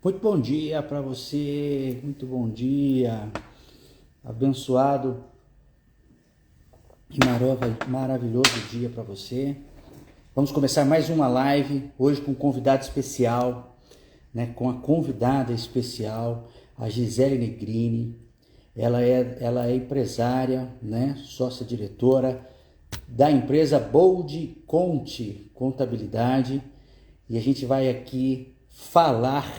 Muito bom dia para você, muito bom dia, abençoado e maravilhoso dia para você. Vamos começar mais uma live hoje com um convidado especial, né? Com a convidada especial, a Gisele Negrini. Ela é empresária, né? Sócia-diretora da empresa Bold Conte Contabilidade e a gente vai aqui falar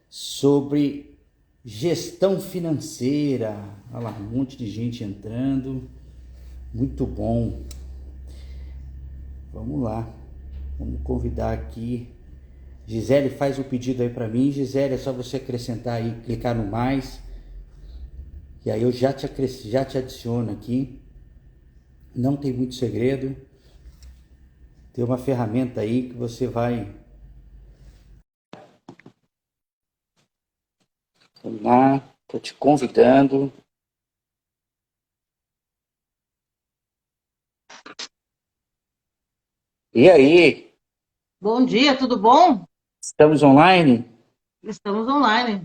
sobre gestão financeira. Olha lá, um monte de gente entrando. Muito bom. Vamos lá. Vamos convidar aqui. Gisele, faz o pedido aí para mim. Gisele, é só você acrescentar aí, clicar no mais. E aí eu já te adiciono aqui. Não tem muito segredo. Tem uma ferramenta aí que você vai. Vamos lá, tô te convidando. E aí, Bom dia, tudo bom? estamos online? Estamos online.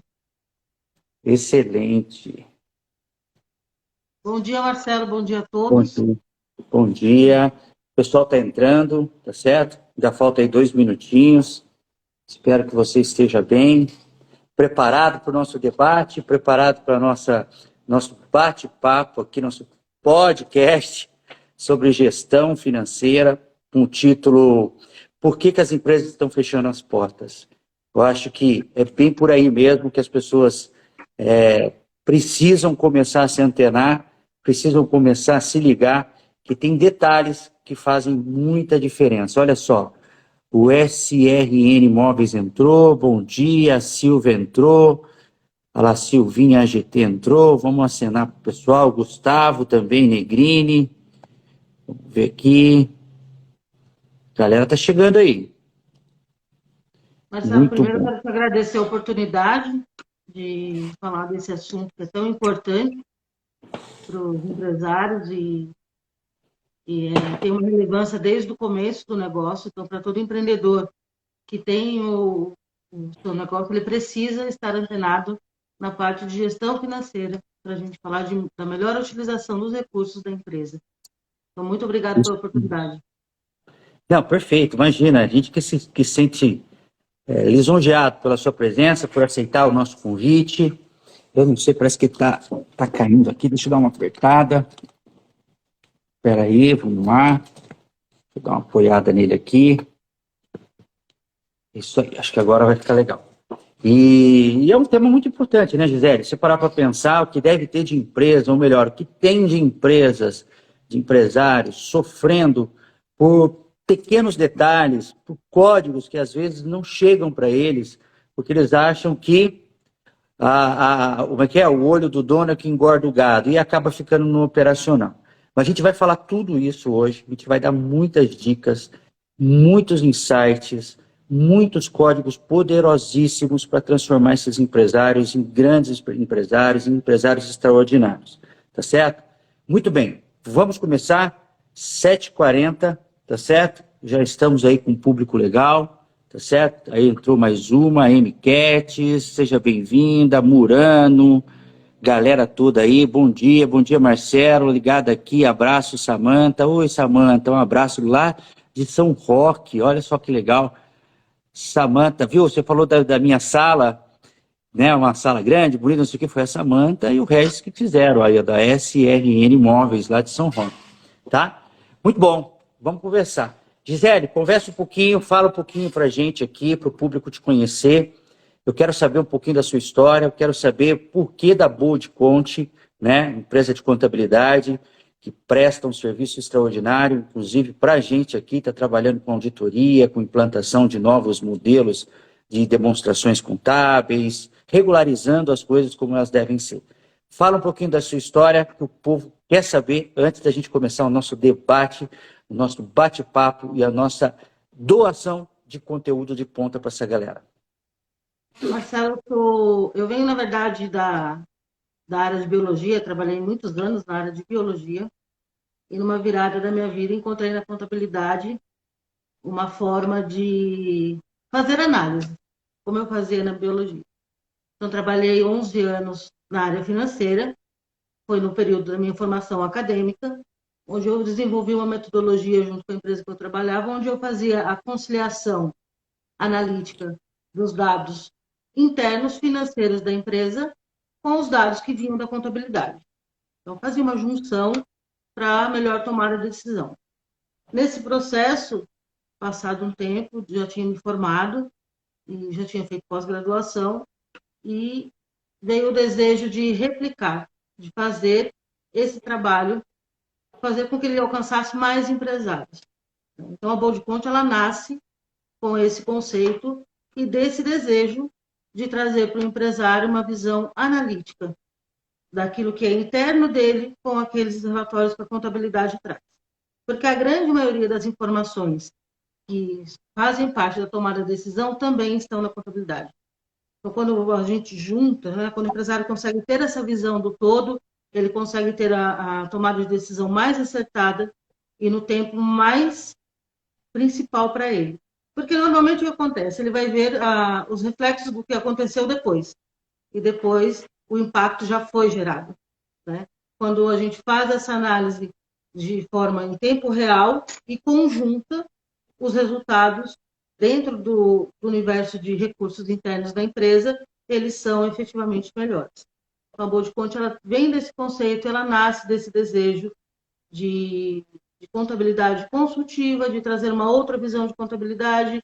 Excelente. Bom dia, Marcelo, bom dia a Bom todos. dia. Bom dia. O pessoal está entrando, tá certo? Já falta aí 2 minutinhos. Espero que você esteja bem, preparado para o nosso debate, preparado para nosso bate-papo aqui, nosso podcast sobre gestão financeira, com o título Por que que as empresas estão fechando as portas? Eu acho que é bem por aí mesmo que as pessoas precisam começar a se antenar, precisam começar a se ligar, que tem detalhes que fazem muita diferença. Olha só, o SRN Móveis entrou, bom dia, a Silvia entrou, a La Silvinha AGT entrou, vamos acenar para o pessoal, Gustavo também, Negrini, vamos ver aqui, a galera tá chegando aí, Marcelo, muito primeiro eu bom. quero te agradecer a oportunidade de falar desse assunto que é tão importante para os empresários e tem uma relevância desde o começo do negócio. Então, para todo empreendedor que tem o seu negócio, ele precisa estar antenado na parte de gestão financeira para a gente falar da melhor utilização dos recursos da empresa. Então, muito obrigada pela oportunidade. Não, perfeito, imagina, a gente que sente lisonjeado pela sua presença, por aceitar o nosso convite. Eu não sei, parece que tá caindo aqui. Deixa eu dar uma apertada. Espera aí, vamos lá. Deixa eu dar uma apoiada nele aqui. Isso aí, acho que agora vai ficar legal. E é um tema muito importante, né, Gisele? Se parar para pensar o que deve ter de empresa, ou melhor, o que tem de empresas, de empresários sofrendo por pequenos detalhes, por códigos que às vezes não chegam para eles, porque eles acham que como é que é? O olho do dono é que engorda o gado e acaba ficando no operacional. Mas a gente vai falar tudo isso hoje, a gente vai dar muitas dicas, muitos insights, muitos códigos poderosíssimos para transformar esses empresários em grandes empresários, em empresários extraordinários. Tá certo? Muito bem, vamos começar. 7h40, tá certo? Já estamos aí com um público legal. Tá certo? Aí entrou mais uma, MCAT, seja bem-vinda, Murano, galera toda aí, bom dia Marcelo, ligado aqui, abraço Samanta, oi Samanta, um abraço lá de São Roque, olha só que legal, Samanta, viu, você falou da minha sala, né, uma sala grande, bonita, não sei o que, foi a Samanta e o Regis que fizeram aí, da SRN Móveis lá de São Roque, tá? Muito bom, vamos conversar. Gisele, conversa um pouquinho, fala um pouquinho pra gente aqui, para o público te conhecer. Eu quero saber um pouquinho da sua história, eu quero saber por que da Bold Conte, né, empresa de contabilidade, que presta um serviço extraordinário, inclusive para a gente aqui, está trabalhando com auditoria, com implantação de novos modelos de demonstrações contábeis, regularizando as coisas como elas devem ser. Fala um pouquinho da sua história, que o povo quer saber, antes da gente começar o nosso debate, o nosso bate-papo e a nossa doação de conteúdo de ponta para essa galera. Marcelo, eu venho, na verdade, da área de biologia, trabalhei muitos anos na área de biologia, e numa virada da minha vida encontrei na contabilidade uma forma de fazer análise. como eu fazia na biologia. Então, trabalhei 11 anos na área financeira, foi no período da minha formação acadêmica, onde eu desenvolvi uma metodologia junto com a empresa que eu trabalhava, onde eu fazia a conciliação analítica dos dados internos financeiros da empresa com os dados que vinham da contabilidade. Então, fazia uma junção para melhor tomar a decisão. Nesse processo, passado um tempo, já tinha me formado e já tinha feito pós-graduação e veio o desejo de replicar, de fazer esse trabalho, fazer com que ele alcançasse mais empresários. Então, a Bold Conte, ela nasce com esse conceito e desse desejo de trazer para o empresário uma visão analítica daquilo que é interno dele com aqueles relatórios que a contabilidade traz. Porque a grande maioria das informações que fazem parte da tomada de decisão também estão na contabilidade. Então, quando a gente junta, né, quando o empresário consegue ter essa visão do todo, ele consegue ter a tomada de decisão mais acertada e no tempo mais principal para ele. Porque normalmente o que acontece? Ele vai ver os reflexos do que aconteceu depois. E depois o impacto já foi gerado. Né? Quando a gente faz essa análise de forma em tempo real e conjunta os resultados dentro do universo de recursos internos da empresa, eles são efetivamente melhores. Então, a Bold Conte, ela vem desse conceito, ela nasce desse desejo de contabilidade consultiva, de trazer uma outra visão de contabilidade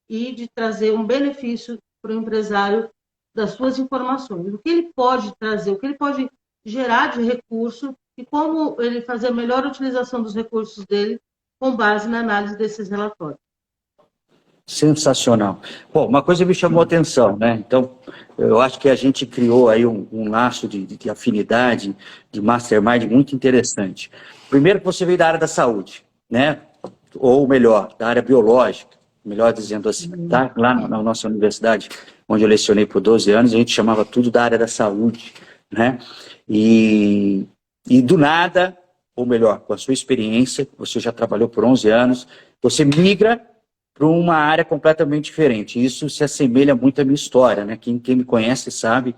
e de trazer um benefício para o empresário das suas informações. O que ele pode trazer, o que ele pode gerar de recurso e como ele fazer a melhor utilização dos recursos dele com base na análise desses relatórios. Sensacional. Bom, uma coisa me chamou a atenção, né? Então, eu acho que a gente criou aí um laço de afinidade, de mastermind muito interessante. Primeiro que você veio da área da saúde, né? Ou melhor, da área biológica, melhor dizendo assim, tá? Lá na nossa universidade, onde eu lecionei por 12 anos, a gente chamava tudo da área da saúde, né? E do nada, ou melhor, com a sua experiência, você já trabalhou por 11 anos, você migra para uma área completamente diferente. Isso se assemelha muito à minha história, né? Quem me conhece sabe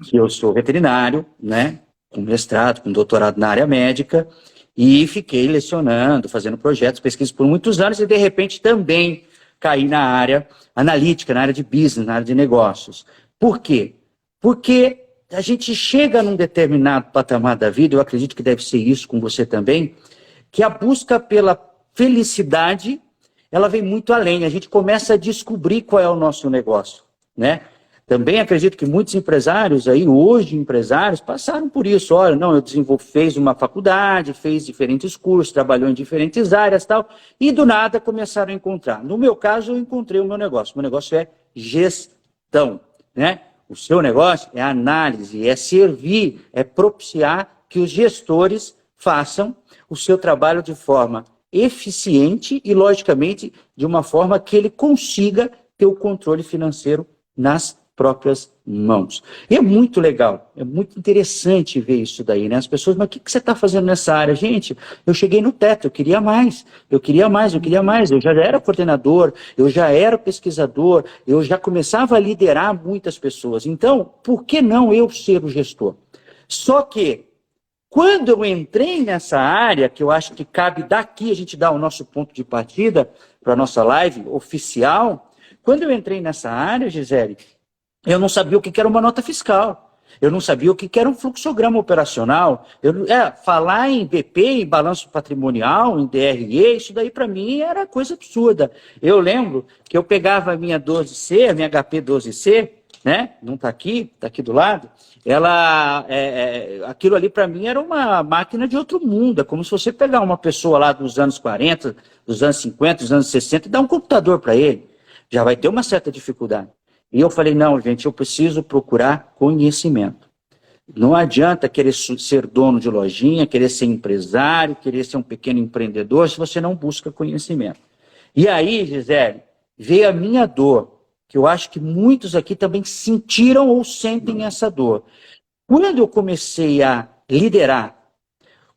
que eu sou veterinário, né? Com mestrado, com doutorado na área médica, e fiquei lecionando, fazendo projetos, pesquisas por muitos anos, e de repente também caí na área analítica, na área de business, na área de negócios. Por quê? Porque a gente chega num determinado patamar da vida, eu acredito que deve ser isso com você também, que a busca pela felicidade, ela vem muito além. A gente começa a descobrir qual é o nosso negócio, né? Também acredito que muitos empresários aí, hoje empresários, passaram por isso. Olha, não, eu fez uma faculdade, fez diferentes cursos, trabalhou em diferentes áreas e tal, e do nada começaram a encontrar. No meu caso, eu encontrei o meu negócio. O meu negócio é gestão, né? O seu negócio é análise, é servir, é propiciar que os gestores façam o seu trabalho de forma eficiente e, logicamente, de uma forma que ele consiga ter o controle financeiro nas próprias mãos. E é muito legal, é muito interessante ver isso daí, né? As pessoas, mas o que você está fazendo nessa área? Gente, eu cheguei no teto, eu queria mais, eu queria mais, eu queria mais. Eu já era coordenador, eu já era pesquisador, eu já começava a liderar muitas pessoas. Então, por que não eu ser o gestor? Só que, quando eu entrei nessa área, que eu acho que cabe daqui a gente dar o nosso ponto de partida para a nossa live oficial, quando eu entrei nessa área, Gisele, eu não sabia o que era uma nota fiscal, eu não sabia o que era um fluxograma operacional, falar em BP, em balanço patrimonial, em DRE, isso daí para mim era coisa absurda. Eu lembro que eu pegava a minha 12C, a minha HP 12C, né? Não está aqui do lado. Aquilo ali para mim era uma máquina de outro mundo. É como se você pegar uma pessoa lá dos anos 40, dos anos 50, dos anos 60 e dar um computador para ele. Já vai ter uma certa dificuldade. E eu falei, não, gente, eu preciso procurar conhecimento. Não adianta querer ser dono de lojinha, querer ser empresário, querer ser um pequeno empreendedor, se você não busca conhecimento. E aí, Gisele, veio a minha dor, que eu acho que muitos aqui também sentiram ou sentem essa dor. Quando eu comecei a liderar,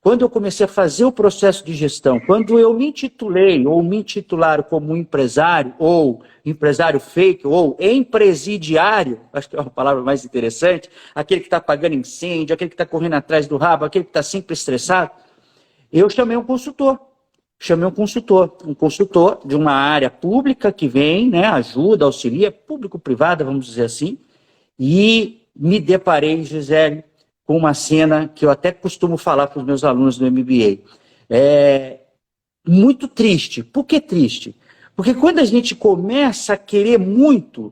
quando eu comecei a fazer o processo de gestão, quando eu me intitulei ou me intitularam como um empresário, ou empresário fake, ou empresidiário, acho que é uma palavra mais interessante, aquele que está apagando incêndio, aquele que está correndo atrás do rabo, aquele que está sempre estressado, eu chamei um consultor. Um consultor de uma área pública que vem, né, ajuda, auxilia, público-privada, vamos dizer assim, e me deparei, Gisele, com uma cena que eu até costumo falar para os meus alunos do MBA. É muito triste. Por que triste? Porque quando a gente começa a querer muito,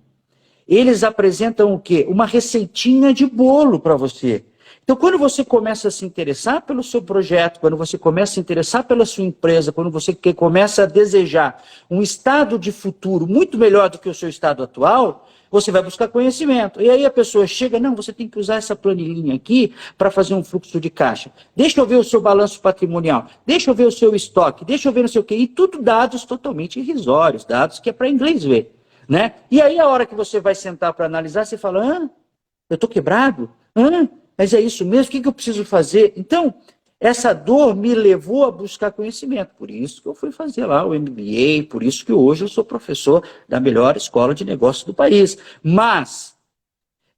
eles apresentam o quê? Uma receitinha de bolo para você. Então, quando você começa a se interessar pelo seu projeto, quando você começa a se interessar pela sua empresa, quando você começa a desejar um estado de futuro muito melhor do que o seu estado atual, você vai buscar conhecimento. E aí a pessoa chega, não, você tem que usar essa planilhinha aqui para fazer um fluxo de caixa. Deixa eu ver o seu balanço patrimonial, deixa eu ver o seu estoque, deixa eu ver não sei o quê. E tudo dados totalmente irrisórios, dados que é para inglês ver. Né? E aí a hora que você vai sentar para analisar, você fala, eu estou quebrado? Mas é isso mesmo? O que eu preciso fazer? Então, essa dor me levou a buscar conhecimento. Por isso que eu fui fazer lá o MBA, por isso que hoje eu sou professor da melhor escola de negócios do país. Mas,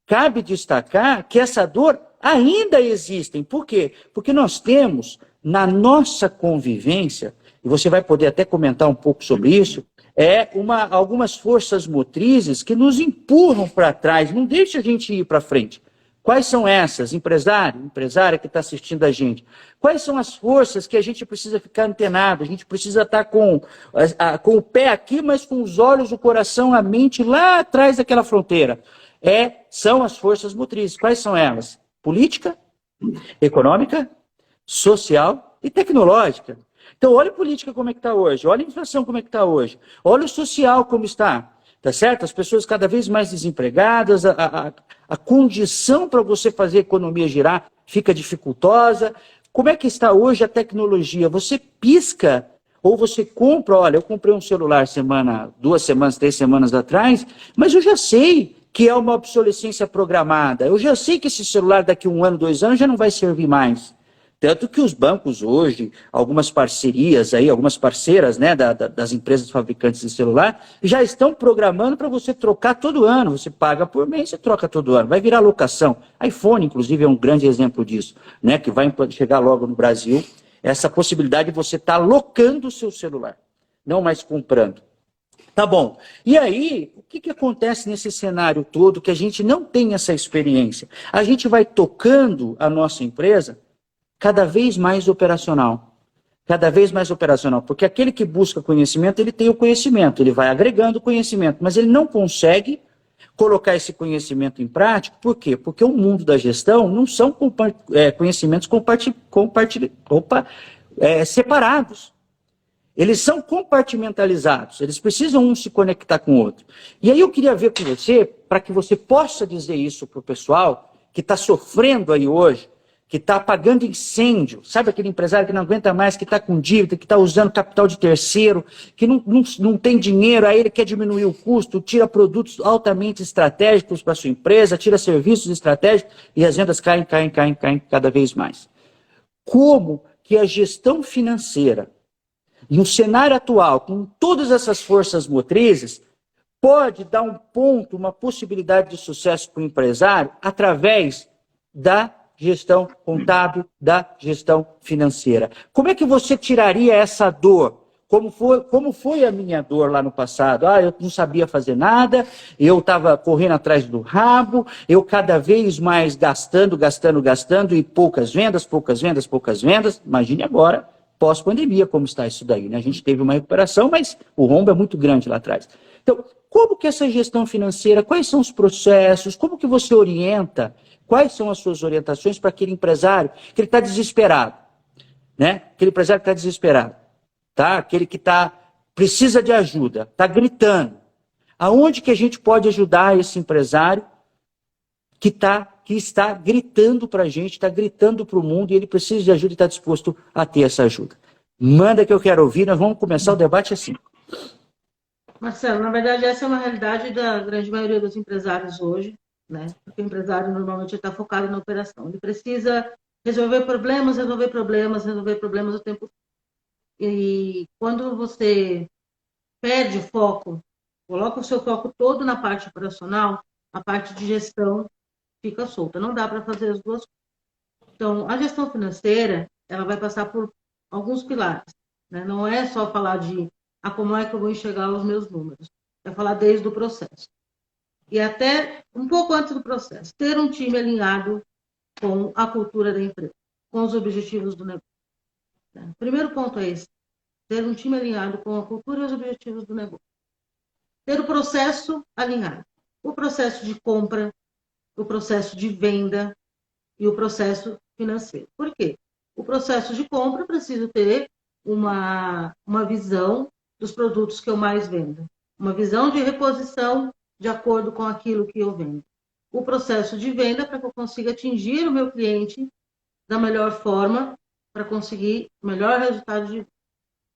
cabe destacar que essa dor ainda existe. Por quê? Porque nós temos, na nossa convivência, e você vai poder até comentar um pouco sobre isso, algumas forças motrizes que nos empurram para trás, não deixa a gente ir para frente. Quais são essas, empresária que está assistindo a gente? Quais são as forças que a gente precisa ficar antenado? A gente precisa estar com o pé aqui, mas com os olhos, o coração, a mente lá atrás daquela fronteira. São as forças motrizes. Quais são elas? Política, econômica, social e tecnológica. Então, olha a política como é que está hoje, olha a inflação como é que está hoje, olha o social como está. Tá certo? As pessoas cada vez mais desempregadas, a condição para você fazer a economia girar fica dificultosa. Como é que está hoje a tecnologia? Você pisca ou você compra, olha, eu comprei um celular 2 semanas, 3 semanas atrás, mas eu já sei que é uma obsolescência programada. Eu já sei que esse celular daqui a 1 ano, 2 anos já não vai servir mais. Tanto que os bancos hoje, algumas parcerias aí, algumas parceiras, né, das empresas fabricantes de celular, já estão programando para você trocar todo ano. Você paga por mês, você troca todo ano. Vai virar locação. iPhone, inclusive, é um grande exemplo disso, né, que vai chegar logo no Brasil. Essa possibilidade de você estar locando o seu celular, não mais comprando. Tá bom. E aí, o que acontece nesse cenário todo que a gente não tem essa experiência? A gente vai tocando a nossa empresa cada vez mais operacional. Cada vez mais operacional. Porque aquele que busca conhecimento, ele tem o conhecimento, ele vai agregando conhecimento, mas ele não consegue colocar esse conhecimento em prática. Por quê? Porque o mundo da gestão não são conhecimentos separados. Eles são compartimentalizados, eles precisam um se conectar com o outro. E aí eu queria ver com você, para que você possa dizer isso para o pessoal que está sofrendo aí hoje, que está apagando incêndio, sabe aquele empresário que não aguenta mais, que está com dívida, que está usando capital de terceiro, que não tem dinheiro, aí ele quer diminuir o custo, tira produtos altamente estratégicos para a sua empresa, tira serviços estratégicos e as vendas caem cada vez mais. Como que a gestão financeira, no cenário atual, com todas essas forças motrizes, pode dar um ponto, uma possibilidade de sucesso para o empresário através da gestão contábil, da gestão financeira? Como é que você tiraria essa dor? Como foi a minha dor lá no passado? Eu não sabia fazer nada, eu estava correndo atrás do rabo, eu cada vez mais gastando e poucas vendas. Imagine agora, pós-pandemia, como está isso daí, né? A gente teve uma recuperação, mas o rombo é muito grande lá atrás. Então, como que essa gestão financeira, quais são os processos, como que você orienta, quais são as suas orientações para aquele empresário que ele está desesperado, né? Aquele empresário que está desesperado, tá? Aquele que precisa de ajuda, está gritando. Aonde que a gente pode ajudar esse empresário que está gritando para a gente, está gritando para o mundo e ele precisa de ajuda e está disposto a ter essa ajuda? Manda que eu quero ouvir, nós vamos começar o debate assim. Marcelo, na verdade essa é uma realidade da grande maioria dos empresários hoje, né? Porque o empresário normalmente está focado na operação. Ele precisa resolver problemas, resolver problemas, resolver problemas o tempo. E quando você perde o foco, coloca o seu foco todo na parte operacional, a parte de gestão fica solta. Não dá para fazer as duas coisas. Então, a gestão financeira, ela vai passar por alguns pilares, né? Não é só falar de como é que eu vou enxergar os meus números. É falar desde o processo. E até um pouco antes do processo. Ter um time alinhado com a cultura da empresa, com os objetivos do negócio. O primeiro ponto é esse. Ter um time alinhado com a cultura e os objetivos do negócio. Ter o processo alinhado. O processo de compra, o processo de venda e o processo financeiro. Por quê? O processo de compra precisa ter uma visão dos produtos que eu mais vendo. Uma visão de reposição de acordo com aquilo que eu vendo. O processo de venda para que eu consiga atingir o meu cliente da melhor forma para conseguir o melhor resultado de...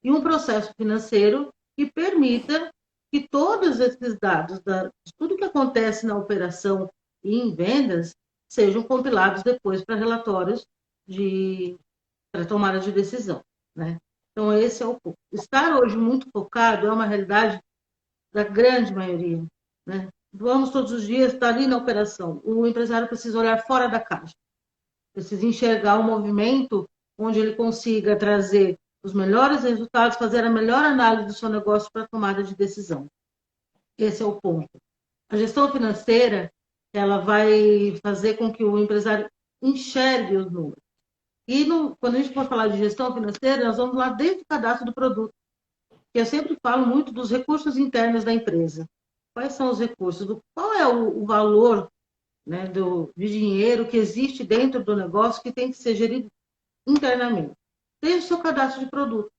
E um processo financeiro que permita que todos esses dados, de tudo que acontece na operação e em vendas, sejam compilados depois para relatórios para tomada de decisão, né? Então, esse é o ponto. Estar hoje muito focado é uma realidade da grande maioria, né? Vamos todos os dias estar ali na operação. O empresário precisa olhar fora da caixa, precisa enxergar o movimento onde ele consiga trazer os melhores resultados, fazer a melhor análise do seu negócio para a tomada de decisão. Esse é o ponto. A gestão financeira, ela vai fazer com que o empresário enxergue os números. E quando a gente for falar de gestão financeira, nós vamos lá desde o cadastro do produto. Eu sempre falo muito dos recursos internos da empresa. Quais são os recursos? Qual é o valor, né, de dinheiro que existe dentro do negócio que tem que ser gerido internamente? Desde o seu cadastro de produto.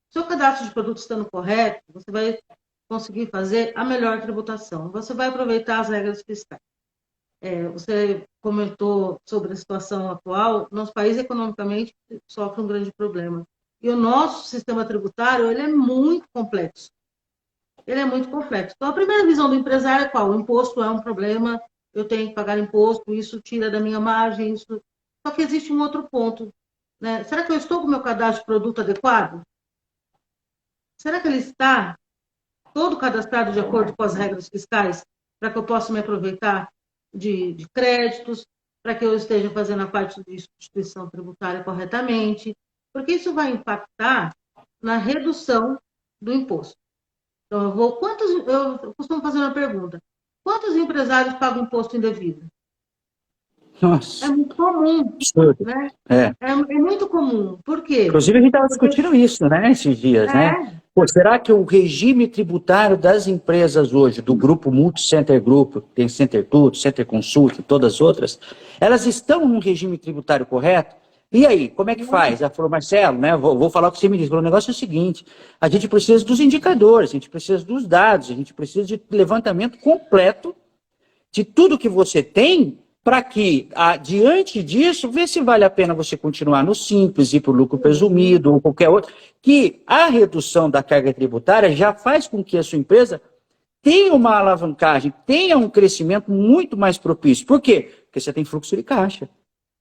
Se o seu cadastro de produto estando correto, você vai conseguir fazer a melhor tributação. Você vai aproveitar as regras fiscais. Você comentou sobre a situação atual. Nosso país, economicamente, sofre um grande problema. E o nosso sistema tributário, ele é muito complexo. Ele é muito complexo. Então, a primeira visão do empresário é qual? O imposto é um problema, eu tenho que pagar imposto, isso tira da minha margem, isso... Só que existe um outro ponto, né? Será que eu estou com o meu cadastro de produto adequado? Será que ele está todo cadastrado de acordo com as regras fiscais para que eu possa me aproveitar de créditos, para que eu esteja fazendo a parte de instituição tributária corretamente, porque isso vai impactar na redução do imposto. Então, eu costumo fazer uma pergunta: quantos empresários pagam imposto indevido? Nossa, É muito comum, absurdo. né? É. É muito comum. Por quê? Inclusive, a gente estava Porque discutindo isso, né, esses dias, né? é, Pô, será que o regime tributário das empresas hoje, do grupo Multicenter Group, que tem Center Tudo, Center Consult e todas as outras, elas estão num regime tributário correto? E aí, como é que faz? Ela falou, Marcelo, né, vou falar o que você me disse. O negócio é o seguinte, a gente precisa dos indicadores, a gente precisa dos dados, a gente precisa de levantamento completo de tudo que você tem, para que, diante disso, ver se vale a pena você continuar no simples, ir para o lucro presumido ou qualquer outro, que a redução da carga tributária já faz com que a sua empresa tenha uma alavancagem, tenha um crescimento muito mais propício. Por quê? Porque você tem fluxo de caixa.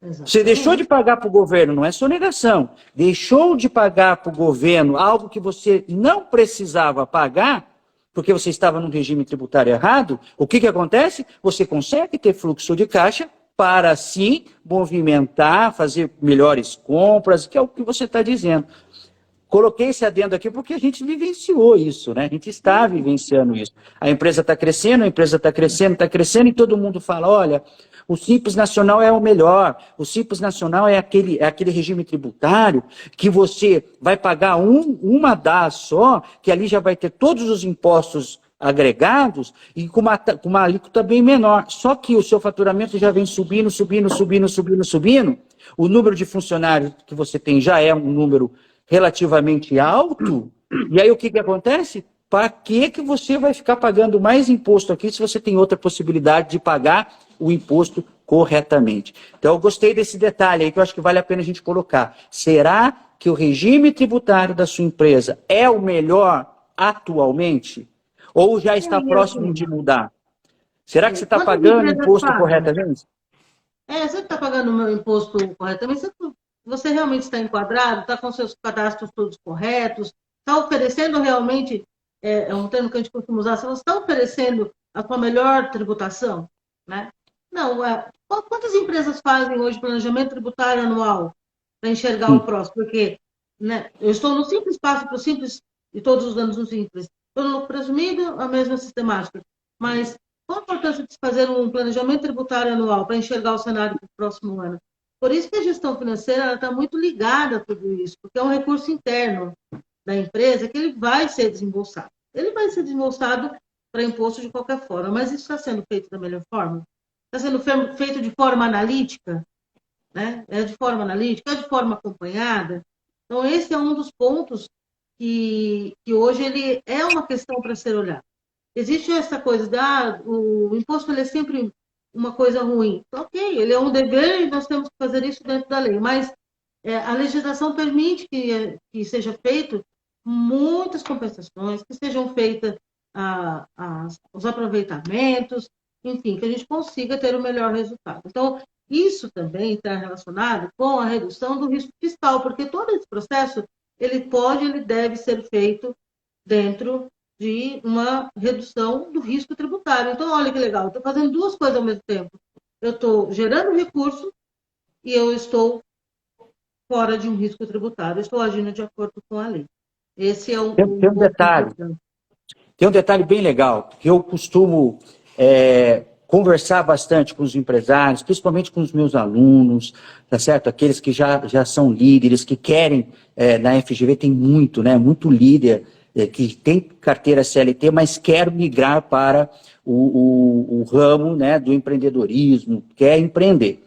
exatamente. Você deixou de pagar para o governo, não é sonegação, deixou de pagar para o governo algo que você não precisava pagar, porque você estava num regime tributário errado. O que acontece? Você consegue ter fluxo de caixa para, sim, movimentar, fazer melhores compras, que é o que você está dizendo. Coloquei esse adendo aqui porque a gente vivenciou isso, né? A gente está vivenciando isso. A empresa está crescendo, está crescendo, e todo mundo fala, olha, o Simples Nacional é o melhor, o Simples Nacional é aquele regime tributário que você vai pagar uma DAS só, que ali já vai ter todos os impostos agregados e com uma alíquota bem menor. Só que o seu faturamento já vem subindo, o número de funcionários que você tem já é um número relativamente alto, e aí o que acontece? Para que você vai ficar pagando mais imposto aqui se você tem outra possibilidade de pagar o imposto corretamente? Então, eu gostei desse detalhe aí que eu acho que vale a pena a gente colocar. Será que o regime tributário da sua empresa é o melhor atualmente? Ou já está próximo de mudar? Será que você está Quantas pagando empresas imposto pagam? corretamente? você está pagando o meu imposto corretamente, você realmente está enquadrado, está com seus cadastros todos corretos, está oferecendo realmente, é um termo que a gente costuma usar, você está oferecendo a sua melhor tributação, né? Não, quantas empresas fazem hoje planejamento tributário anual para enxergar o próximo? Porque, né, eu estou no Simples, passo para o Simples, e todos os anos no Simples. Estou no lucro presumido, a mesma sistemática. Mas qual a importância de se fazer um planejamento tributário anual para enxergar o cenário para o próximo ano? Por isso que a gestão financeira está muito ligada a tudo isso, porque é um recurso interno da empresa que ele vai ser desembolsado. Ele vai ser desembolsado para imposto de qualquer forma, mas isso está sendo feito da melhor forma? Está sendo feito de forma analítica? Né? É de forma analítica, é de forma acompanhada? Então, esse é um dos pontos que hoje ele é uma questão para ser olhado. Existe essa coisa o imposto ele é sempre uma coisa ruim. Ok, ele é um dever e nós temos que fazer isso dentro da lei, mas a legislação permite que seja feito muitas compensações, que sejam feitas os aproveitamentos, enfim, que a gente consiga ter o melhor resultado. Então, isso também está relacionado com a redução do risco fiscal, porque todo esse processo, ele deve ser feito dentro de uma redução do risco tributário. Então, olha que legal, eu estou fazendo duas coisas ao mesmo tempo. Eu estou gerando recurso e eu estou fora de um risco tributário, eu estou agindo de acordo com a lei. Esse é Tem um detalhe. Tem um detalhe bem legal, que eu costumo conversar bastante com os empresários, principalmente com os meus alunos, tá certo? Aqueles que já são líderes, que querem, na FGV tem muito, né? Muito líder, que tem carteira CLT, mas quer migrar para o ramo, né, do empreendedorismo, quer empreender.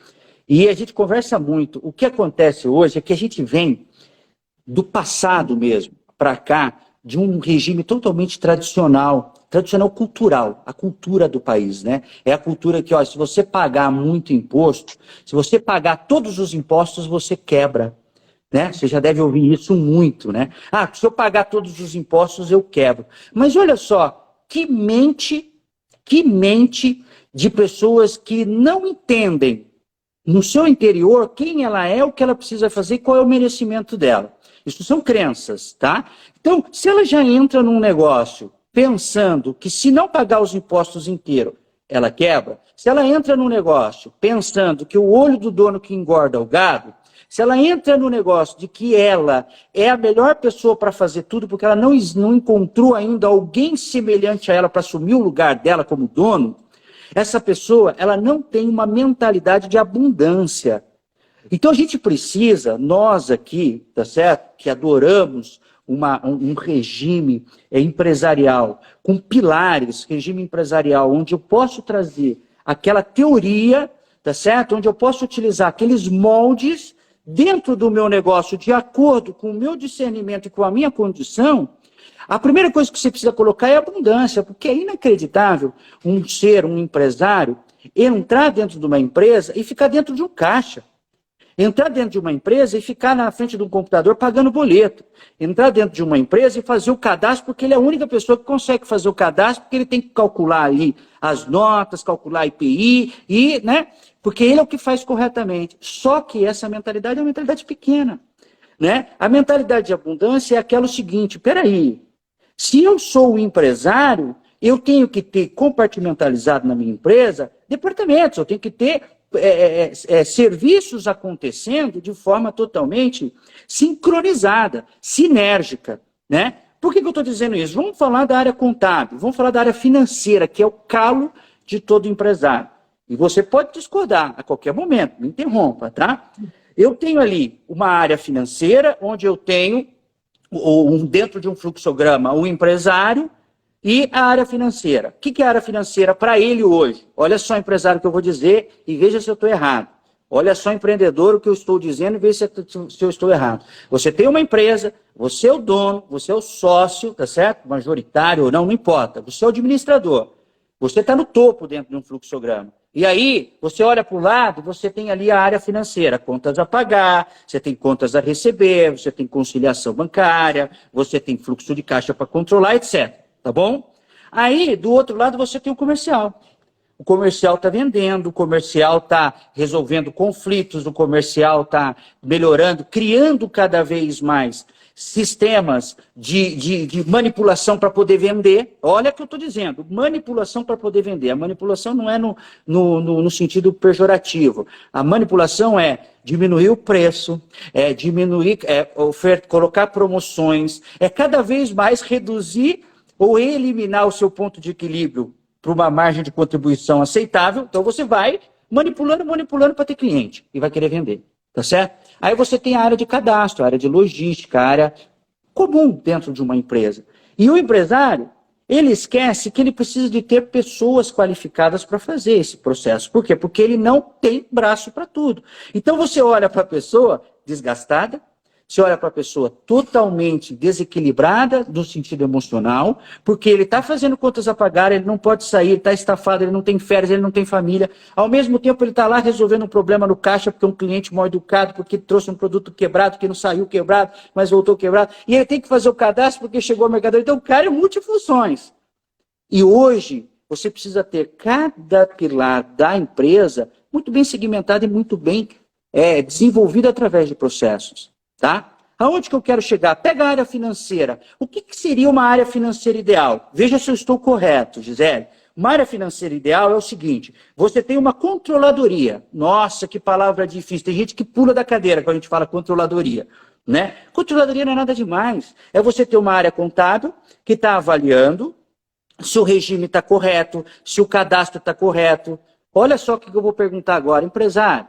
E a gente conversa muito. O que acontece hoje é que a gente vem do passado mesmo, para cá, de um regime totalmente tradicional cultural, a cultura do país, né? É a cultura que, ó, se você pagar muito imposto, se você pagar todos os impostos, você quebra, né? Você já deve ouvir isso muito, né? Ah, se eu pagar todos os impostos, eu quebro. Mas olha só, que mente de pessoas que não entendem no seu interior quem ela é, o que ela precisa fazer e qual é o merecimento dela. Isso são crenças, tá? Então, se ela já entra num negócio pensando que se não pagar os impostos inteiros, ela quebra, se ela entra num negócio pensando que o olho do dono que engorda o gado, se ela entra no negócio de que ela é a melhor pessoa para fazer tudo, porque ela não encontrou ainda alguém semelhante a ela para assumir o lugar dela como dono, essa pessoa ela não tem uma mentalidade de abundância. Então a gente precisa, nós aqui, tá certo? Que adoramos um regime empresarial, com pilares, regime empresarial, onde eu posso trazer aquela teoria, tá certo? Onde eu posso utilizar aqueles moldes dentro do meu negócio, de acordo com o meu discernimento e com a minha condição. A primeira coisa que você precisa colocar é abundância, porque é inacreditável um empresário, entrar dentro de uma empresa e ficar dentro de um caixa. Entrar dentro de uma empresa e ficar na frente de um computador pagando boleto. Entrar dentro de uma empresa e fazer o cadastro, porque ele é a única pessoa que consegue fazer o cadastro, porque ele tem que calcular ali as notas, calcular a IPI, né? Porque ele é o que faz corretamente. Só que essa mentalidade é uma mentalidade pequena, né? A mentalidade de abundância é aquela seguinte, peraí, se eu sou o empresário, eu tenho que ter compartimentalizado na minha empresa departamentos, eu tenho que ter serviços acontecendo de forma totalmente sincronizada, sinérgica, né? Por que eu estou dizendo isso? Vamos falar da área contábil, vamos falar da área financeira, que é o calo de todo empresário. E você pode discordar a qualquer momento, me interrompa, tá? Eu tenho ali uma área financeira, onde eu tenho, dentro de um fluxograma, o empresário e a área financeira. O que é a área financeira para ele hoje? Olha só, empresário, o que eu vou dizer e veja se eu estou errado. Olha só, empreendedor, o que eu estou dizendo e veja se eu estou errado. Você tem uma empresa, você é o dono, você é o sócio, tá certo? Majoritário ou não, não importa. Você é o administrador. Você está no topo dentro de um fluxograma. E aí, você olha para o lado, você tem ali a área financeira, contas a pagar, você tem contas a receber, você tem conciliação bancária, você tem fluxo de caixa para controlar, etc. Tá bom? Aí, do outro lado, você tem o comercial. O comercial está vendendo, o comercial está resolvendo conflitos, o comercial está melhorando, criando cada vez mais sistemas de manipulação para poder vender. Olha o que eu estou dizendo, manipulação para poder vender. A manipulação não é no sentido pejorativo. A manipulação é diminuir o preço, colocar promoções, cada vez mais reduzir ou eliminar o seu ponto de equilíbrio para uma margem de contribuição aceitável. Então você vai manipulando para ter cliente e vai querer vender, tá certo? Aí você tem a área de cadastro, a área de logística, a área comum dentro de uma empresa. E o empresário, ele esquece que ele precisa de ter pessoas qualificadas para fazer esse processo. Por quê? Porque ele não tem braço para tudo. Então você olha para a pessoa desgastada, você olha para a pessoa totalmente desequilibrada no sentido emocional, porque ele está fazendo contas a pagar, ele não pode sair, ele está estafado, ele não tem férias, ele não tem família. Ao mesmo tempo, ele está lá resolvendo um problema no caixa, porque é um cliente mal educado, porque trouxe um produto quebrado, que não saiu quebrado, mas voltou quebrado. E ele tem que fazer o cadastro porque chegou ao mercadoria. Então, o cara é multifunções. E hoje, você precisa ter cada pilar da empresa muito bem segmentado e muito bem desenvolvido através de processos. Tá? Aonde que eu quero chegar? Pega a área financeira. O que seria uma área financeira ideal? Veja se eu estou correto, Gisele. Uma área financeira ideal é o seguinte: você tem uma controladoria. Nossa, que palavra difícil. Tem gente que pula da cadeira quando a gente fala controladoria. Né? Controladoria não é nada demais. É você ter uma área contábil que está avaliando se o regime está correto, se o cadastro está correto. Olha só o que eu vou perguntar agora. Empresário,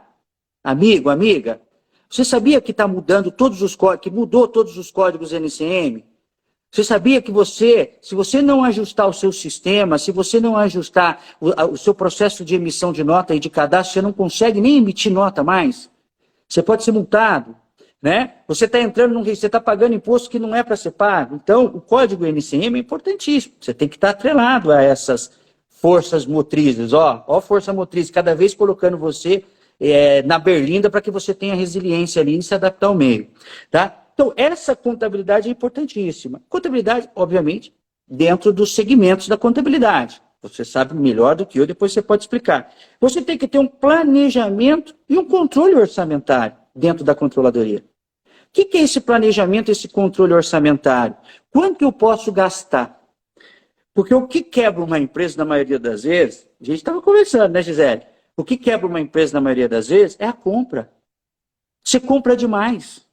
amigo, amiga, você sabia que está mudando todos os códigos, que mudou todos os códigos NCM? Você sabia que se você não ajustar o seu sistema, se você não ajustar o seu processo de emissão de nota e de cadastro, você não consegue nem emitir nota mais? Você pode ser multado, né? Você está entrando você está pagando imposto que não é para ser pago. Então, o código NCM é importantíssimo. Você tem que estar atrelado a essas forças motrizes. Ó, força motriz, cada vez colocando você na berlinda para que você tenha resiliência ali e se adaptar ao meio. Tá? Então, essa contabilidade é importantíssima. Contabilidade, obviamente, dentro dos segmentos da contabilidade. Você sabe melhor do que eu, depois você pode explicar. Você tem que ter um planejamento e um controle orçamentário dentro da controladoria. O que é esse planejamento, esse controle orçamentário? Quanto eu posso gastar? Porque o que quebra uma empresa, na maioria das vezes, a gente estava conversando, né, Gisele? O que quebra uma empresa, na maioria das vezes, é a compra. Você compra demais.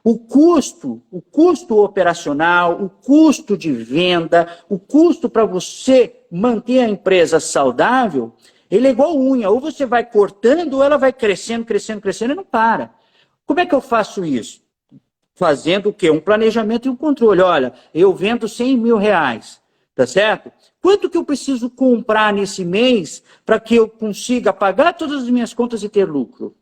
O custo operacional, o custo de venda, o custo para você manter a empresa saudável, ele é igual unha. Ou você vai cortando, ou ela vai crescendo, crescendo, crescendo e não para. Como é que eu faço isso? Fazendo o quê? Um planejamento e um controle. Olha, eu vendo 100 mil reais. Tá certo? Quanto que eu preciso comprar nesse mês para que eu consiga pagar todas as minhas contas e ter lucro?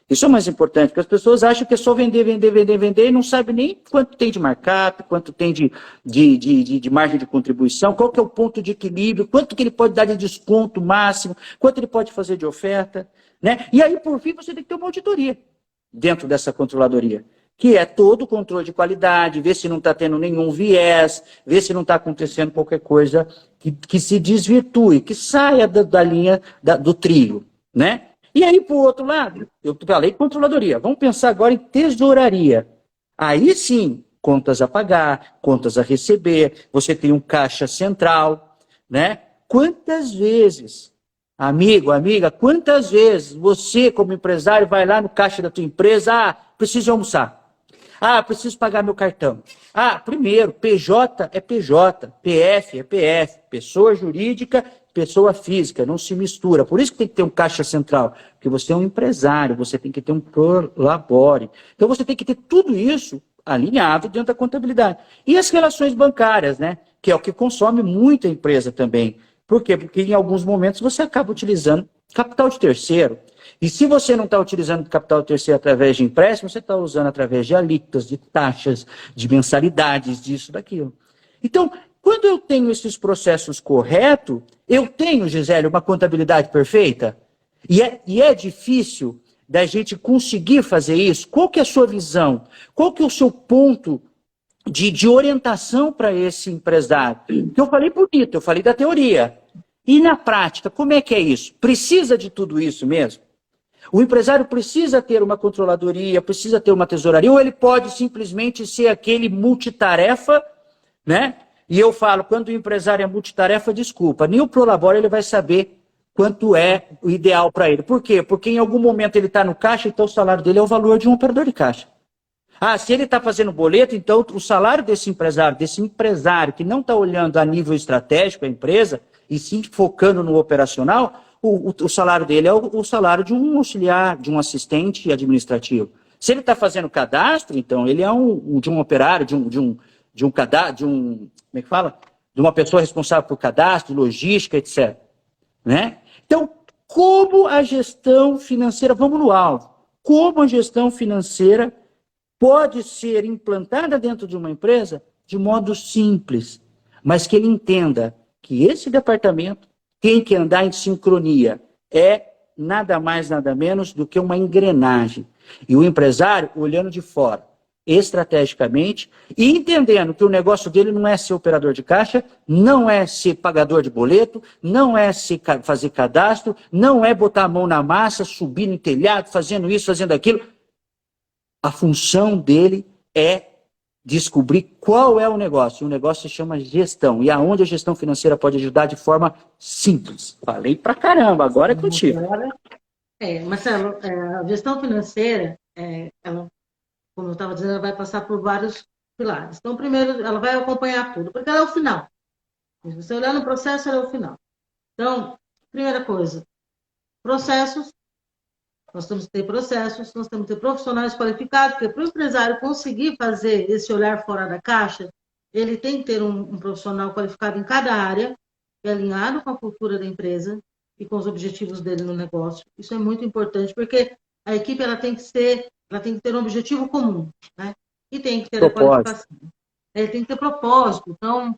Isso é o mais importante, porque as pessoas acham que é só vender, vender, vender, vender e não sabem nem quanto tem de markup, quanto tem de margem de contribuição, qual que é o ponto de equilíbrio, quanto que ele pode dar de desconto máximo, quanto ele pode fazer de oferta. Né? E aí, por fim, você tem que ter uma auditoria dentro dessa controladoria, que é todo o controle de qualidade, ver se não está tendo nenhum viés, ver se não está acontecendo qualquer coisa que se desvirtue, que saia da linha do trilho, né? E aí, por outro lado, eu falei controladoria, vamos pensar agora em tesouraria. Aí sim, contas a pagar, contas a receber, você tem um caixa central, né? Quantas vezes, amigo, amiga, quantas vezes você, como empresário, vai lá no caixa da tua empresa, preciso almoçar. Preciso pagar meu cartão. Primeiro, PJ é PJ, PF é PF, pessoa jurídica, pessoa física, não se mistura. Por isso que tem que ter um caixa central, porque você é um empresário, você tem que ter um prolabore. Então você tem que ter tudo isso alinhado dentro da contabilidade. E as relações bancárias, né? Que é o que consome muita empresa também. Por quê? Porque em alguns momentos você acaba utilizando capital de terceiro. E se você não está utilizando capital terceiro através de empréstimo, você está usando através de alíquotas, de taxas, de mensalidades, disso, daquilo. Então, quando eu tenho esses processos corretos, eu tenho, Gisele, uma contabilidade perfeita? E é difícil da gente conseguir fazer isso? Qual que é a sua visão? Qual que é o seu ponto de orientação para esse empresário? Porque eu falei bonito, eu falei da teoria. E na prática, como é que é isso? Precisa de tudo isso mesmo? O empresário precisa ter uma controladoria, precisa ter uma tesouraria, ou ele pode simplesmente ser aquele multitarefa, né? E eu falo, quando o empresário é multitarefa, desculpa, nem o Prolabore ele vai saber quanto é o ideal para ele. Por quê? Porque em algum momento ele está no caixa, então o salário dele é o valor de um operador de caixa. Ah, se ele está fazendo boleto, então o salário desse empresário que não está olhando a nível estratégico a empresa, e sim focando no operacional, o salário dele é o salário de um auxiliar, de um assistente administrativo. Se ele está fazendo cadastro, então ele é de um operário, de um cadastro, como é que fala? De uma pessoa responsável por cadastro, logística, etc. Né? Então, como a gestão financeira, vamos no alvo, como a gestão financeira pode ser implantada dentro de uma empresa de modo simples, mas que ele entenda que esse departamento tem que andar em sincronia. É nada mais, nada menos do que uma engrenagem. E o empresário, olhando de fora, estrategicamente, e entendendo que o negócio dele não é ser operador de caixa, não é ser pagador de boleto, não é fazer cadastro, não é botar a mão na massa, subir no telhado, fazendo isso, fazendo aquilo. A função dele é descobrir qual é o negócio. E o negócio se chama gestão. E aonde a gestão financeira pode ajudar de forma simples. Falei pra caramba, agora é contigo. Marcelo, a gestão financeira, ela, como eu estava dizendo, ela vai passar por vários pilares. Então, primeiro, ela vai acompanhar tudo, porque ela é o final. Se você olhar no processo, ela é o final. Então, primeira coisa, processos. Nós temos que ter processos, nós temos que ter profissionais qualificados, porque para o empresário conseguir fazer esse olhar fora da caixa, ele tem que ter um profissional qualificado em cada área, alinhado com a cultura da empresa e com os objetivos dele no negócio. Isso é muito importante, porque a equipe ela tem que ter um objetivo comum, né? E tem que ter a qualificação. Ele tem que ter propósito. Então,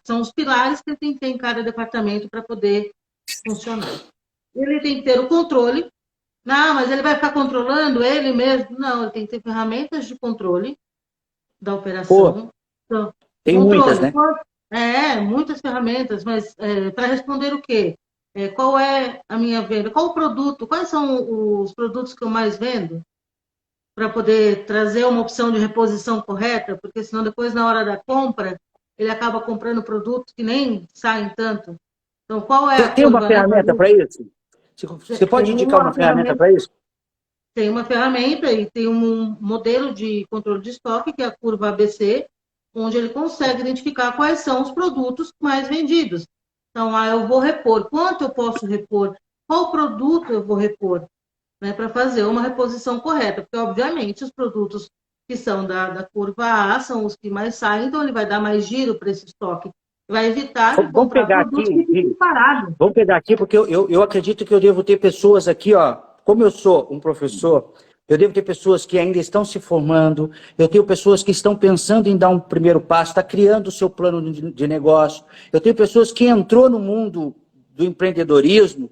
são os pilares que ele tem que ter em cada departamento para poder funcionar. Ele tem que ter o controle. Não, mas ele vai ficar controlando ele mesmo? Não, ele tem que ter ferramentas de controle da operação. Então, tem controle, muitas, né? Muitas ferramentas, mas para responder o quê? Qual é a minha venda? Qual o produto? Quais são os produtos que eu mais vendo? Para poder trazer uma opção de reposição correta, porque senão depois, na hora da compra, ele acaba comprando produtos que nem saem tanto. Então, qual é a Tem uma ferramenta para isso? Você pode indicar uma ferramenta para isso? Tem uma ferramenta e tem um modelo de controle de estoque, que é a curva ABC, onde ele consegue identificar quais são os produtos mais vendidos. Então, eu vou repor. Quanto eu posso repor? Qual produto eu vou repor? Né, para fazer uma reposição correta. Porque, obviamente, os produtos que são da curva A são os que mais saem, então ele vai dar mais giro para esse estoque. Vai evitar de comprar produtos que ficam parados. Vamos pegar aqui, porque eu acredito que eu devo ter pessoas aqui, ó, como eu sou um professor, eu devo ter pessoas que ainda estão se formando, eu tenho pessoas que estão pensando em dar um primeiro passo, está criando o seu plano de negócio, eu tenho pessoas que entrou no mundo do empreendedorismo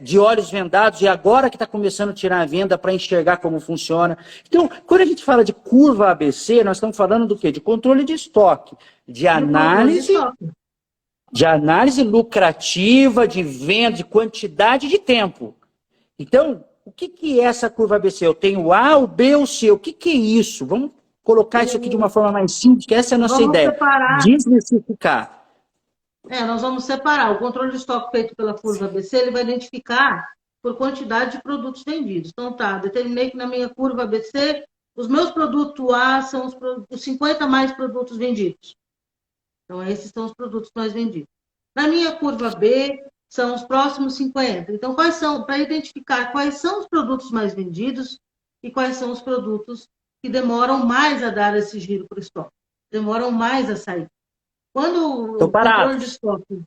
de olhos vendados e agora que está começando a tirar a venda para enxergar como funciona. Então, quando a gente fala de curva ABC, nós estamos falando do quê? De controle de estoque, de análise lucrativa, de venda, de quantidade de tempo. Então, o que é essa curva ABC? Eu tenho o A, o B, o C. O que é isso? Vamos colocar isso aqui de uma forma mais simples, que essa é a nossa ideia. Desmistificar. Nós vamos separar. O controle de estoque feito pela curva ABC, ele vai identificar por quantidade de produtos vendidos. Então, determinei que na minha curva ABC, os meus produtos A são os 50 mais produtos vendidos. Então, esses são os produtos mais vendidos. Na minha curva B, são os próximos 50. Então, para identificar quais são os produtos mais vendidos e quais são os produtos que demoram mais a dar esse giro para o estoque, demoram mais a sair. Quando o controle de estoque...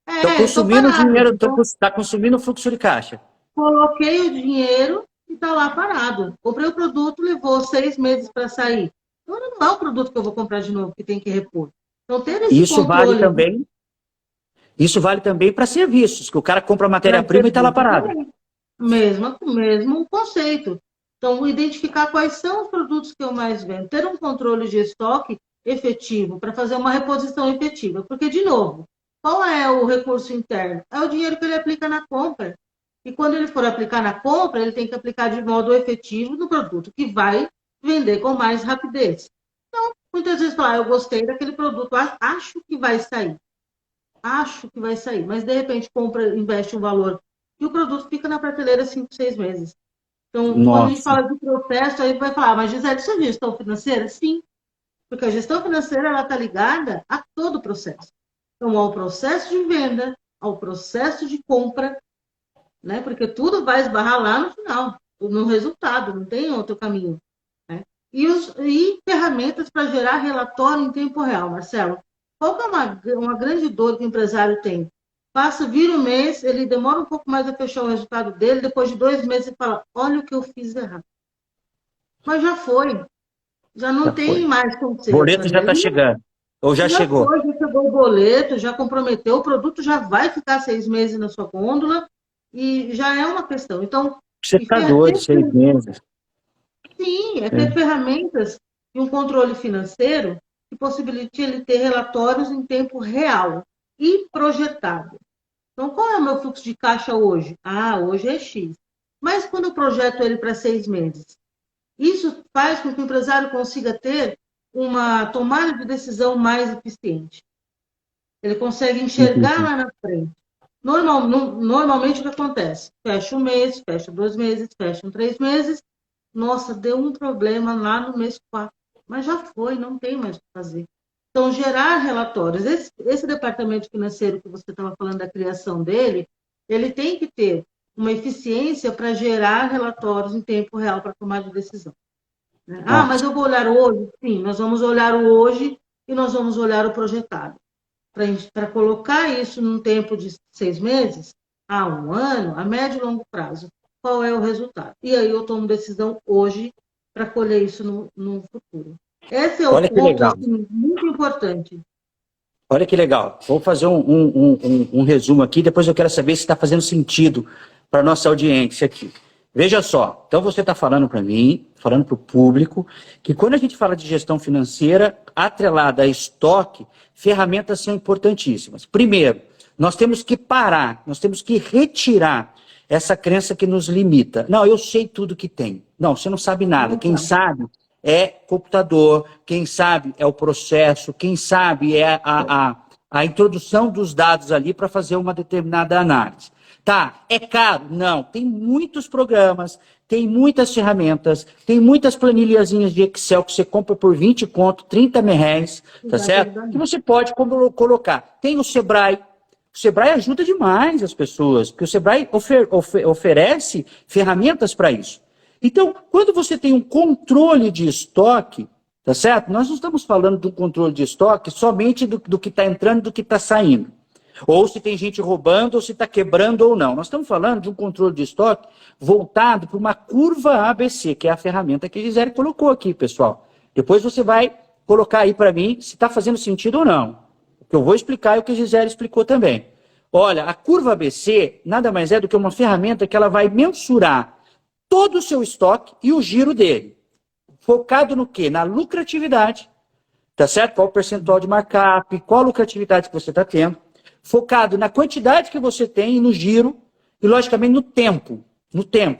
Estou consumindo dinheiro, está consumindo o fluxo de caixa. Coloquei o dinheiro e está lá parado. Comprei o produto, levou 6 meses para sair. Então, não é o produto que eu vou comprar de novo, que tem que repor. Então, ter esse controle... Isso vale também para serviços, que o cara compra matéria-prima e está lá parado. Mesmo conceito. Então, identificar quais são os produtos que eu mais vendo. Ter um controle de estoque efetivo para fazer uma reposição efetiva. Porque, de novo, Qual é o recurso interno? É o dinheiro que ele aplica na compra. E quando ele for aplicar na compra, ele tem que aplicar de modo efetivo no produto que vai vender com mais rapidez. Então, muitas vezes fala, eu gostei daquele produto, acho que vai sair. Acho que vai sair. Mas, de repente, compra, investe um valor e o produto fica na prateleira 5, 6 meses. Então, quando a gente Nossa, fala de processo, aí vai falar, mas Gisele, isso é gestão financeira? Sim, porque a gestão financeira está ligada a todo o processo. Então, ao processo de venda, ao processo de compra, né? Porque tudo vai esbarrar lá no final, no resultado, não tem outro caminho. Né? E ferramentas para gerar relatório em tempo real, Marcelo. Qual que é uma grande dor que o empresário tem? Passa, vira o mês, ele demora um pouco mais a fechar o resultado dele, depois de 2 meses ele fala, olha o que eu fiz errado. Mas já foi, já já não tem foi. mais O conserto boleto já ali. está Ali chegando. Ou já já chegou. foi, já chegou o boleto, já comprometeu, o produto já vai ficar 6 meses na sua gôndola e já é uma questão. Então, Você está doido, 6 meses. sim, é ter É. ferramentas e um controle financeiro que possibilite ele ter relatórios em tempo real e projetado. Então, qual é o meu fluxo de caixa hoje? Ah, hoje é X. Mas quando eu projeto ele para 6 meses? Isso faz com que o empresário consiga ter uma tomada de decisão mais eficiente. Ele consegue enxergar Entendi. lá na frente. Normalmente o que acontece? Fecha um mês, fecha 2 meses, fecha 3 meses. Nossa, deu um problema lá no mês 4. Mas já foi, não tem mais o que fazer. Então, gerar relatórios. Esse departamento financeiro que você estava falando da criação dele, ele tem que ter uma eficiência para gerar relatórios em tempo real para tomar de decisão. Né? Ah, mas Nossa. eu vou olhar hoje? Sim, nós vamos olhar o hoje e nós vamos olhar o projetado para colocar isso num tempo de 6 meses, a um ano, a médio e longo prazo, qual é o resultado? E aí eu tomo decisão hoje para colher isso no futuro. Esse é o Olha que ponto legal. assim, muito importante. Olha que legal. Vou fazer um resumo aqui, depois eu quero saber se está fazendo sentido para a nossa audiência aqui. Veja só, então você está falando para mim, falando para o público, que quando a gente fala de gestão financeira, atrelada a estoque, ferramentas são importantíssimas. Primeiro, nós temos que parar, nós temos que retirar essa crença que nos limita. Não, eu sei tudo que tem. Não, você não sabe nada. Não Quem tá. sabe é computador, quem sabe é o processo, quem sabe é a introdução dos dados ali para fazer uma determinada análise. Tá, é caro? Não, tem muitos programas, tem muitas ferramentas, tem muitas planilhazinhas de Excel que você compra por 20 conto, 30 reais, tá certo? Que você pode colocar. Tem o Sebrae. O Sebrae ajuda demais as pessoas, porque o Sebrae oferece ferramentas para isso. Então, quando você tem um controle de estoque, tá certo? Nós não estamos falando do controle de estoque somente do que está entrando e do que está saindo. Ou se tem gente roubando, ou se está quebrando ou não. Nós estamos falando de um controle de estoque voltado para uma curva ABC, que é a ferramenta que a Gisele colocou aqui, pessoal. Depois você vai colocar aí para mim se está fazendo sentido ou não. O que eu vou explicar é o que a Gisele explicou também. Olha, a curva ABC nada mais é do que uma ferramenta que ela vai mensurar todo o seu estoque e o giro dele. Focado no quê? Na lucratividade, tá certo? Qual o percentual de markup, qual a lucratividade que você está tendo. Focado na quantidade que você tem e no giro, e logicamente no tempo,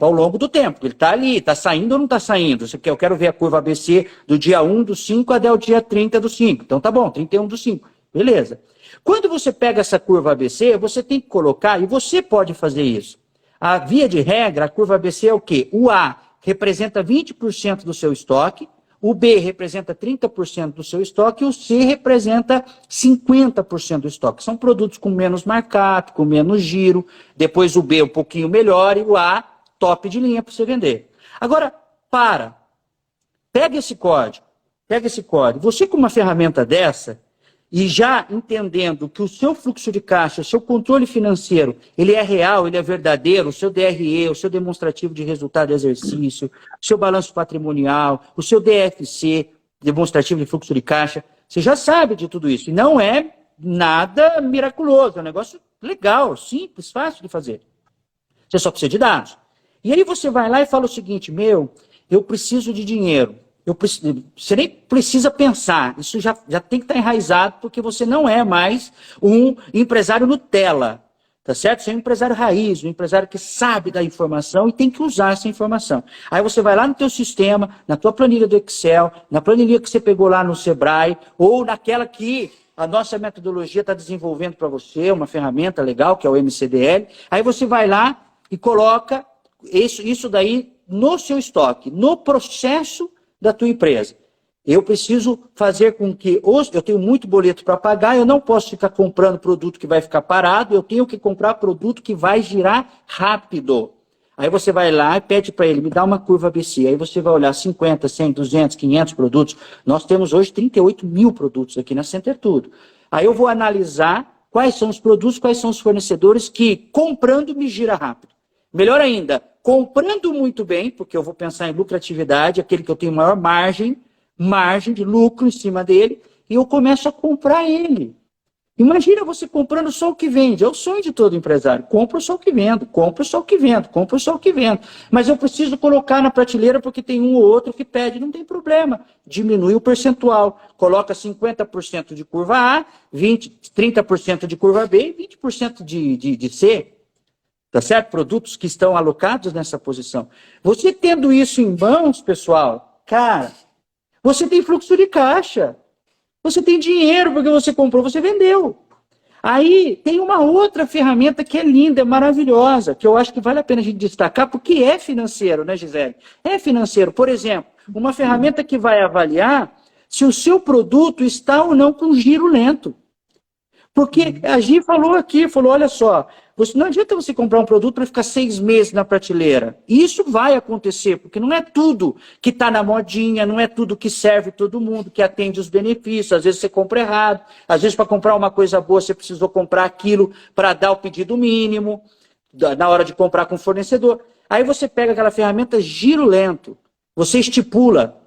ao longo do tempo. Ele está ali, está saindo ou não está saindo? Eu quero ver a curva ABC do dia 1 do 5 até o dia 30 do 5. Então tá bom, 31 do 5. Beleza. Quando você pega essa curva ABC, você tem que colocar, e você pode fazer isso. A via de regra, a curva ABC é o quê? O A representa 20% do seu estoque, o B representa 30% do seu estoque e o C representa 50% do estoque. São produtos com menos markup, com menos giro, depois o B um pouquinho melhor e o A top de linha para você vender. Agora, pega esse código, Você com uma ferramenta dessa, e já entendendo que o seu fluxo de caixa, o seu controle financeiro, ele é real, ele é verdadeiro, o seu DRE, o seu demonstrativo de resultado de exercício, o seu balanço patrimonial, o seu DFC, demonstrativo de fluxo de caixa, você já sabe de tudo isso. E não é nada miraculoso, é um negócio legal, simples, fácil de fazer. Você só precisa de dados. E aí você vai lá e fala o seguinte, eu preciso de dinheiro. você nem precisa pensar, isso já tem que estar enraizado, porque você não é mais um empresário Nutella, tá certo? Você é um empresário raiz, um empresário que sabe da informação e tem que usar essa informação. Aí você vai lá no teu sistema, na tua planilha do Excel, na planilha que você pegou lá no Sebrae, ou naquela que a nossa metodologia está desenvolvendo para você, uma ferramenta legal, que é o MCDL. Aí você vai lá e coloca isso daí no seu estoque, no processo da tua empresa. Eu preciso fazer com que... Eu tenho muito boleto para pagar, eu não posso ficar comprando produto que vai ficar parado, eu tenho que comprar produto que vai girar rápido. Aí você vai lá e pede para ele, me dá uma curva ABC. Aí você vai olhar 50, 100, 200, 500 produtos. Nós temos hoje 38 mil produtos aqui na Center Tudo. Aí eu vou analisar quais são os produtos, quais são os fornecedores que, comprando, me gira rápido. Melhor ainda, comprando muito bem, porque eu vou pensar em lucratividade, aquele que eu tenho maior margem de lucro em cima dele, e eu começo a comprar ele. Imagina você comprando só o que vende. É o sonho de todo empresário. Compro só o que vendo, compro só o que vendo, compro só o que vendo. Mas eu preciso colocar na prateleira porque tem um ou outro que pede. Não tem problema. Diminui o percentual. Coloca 50% de curva A, 30% de curva B e 20% de C. Tá certo? Produtos que estão alocados nessa posição. Você tendo isso em mãos, pessoal, cara, você tem fluxo de caixa. Você tem dinheiro porque você comprou, você vendeu. Aí tem uma outra ferramenta que é linda, é maravilhosa, que eu acho que vale a pena a gente destacar, porque é financeiro, né, Gisele? É financeiro. Por exemplo, uma ferramenta que vai avaliar se o seu produto está ou não com giro lento. Porque a Gi falou aqui, olha só, não adianta você comprar um produto para ficar 6 meses na prateleira. Isso vai acontecer, porque não é tudo que está na modinha, não é tudo que serve todo mundo, que atende os benefícios. Às vezes você compra errado, às vezes para comprar uma coisa boa você precisou comprar aquilo para dar o pedido mínimo, na hora de comprar com o fornecedor. Aí você pega aquela ferramenta giro lento, você estipula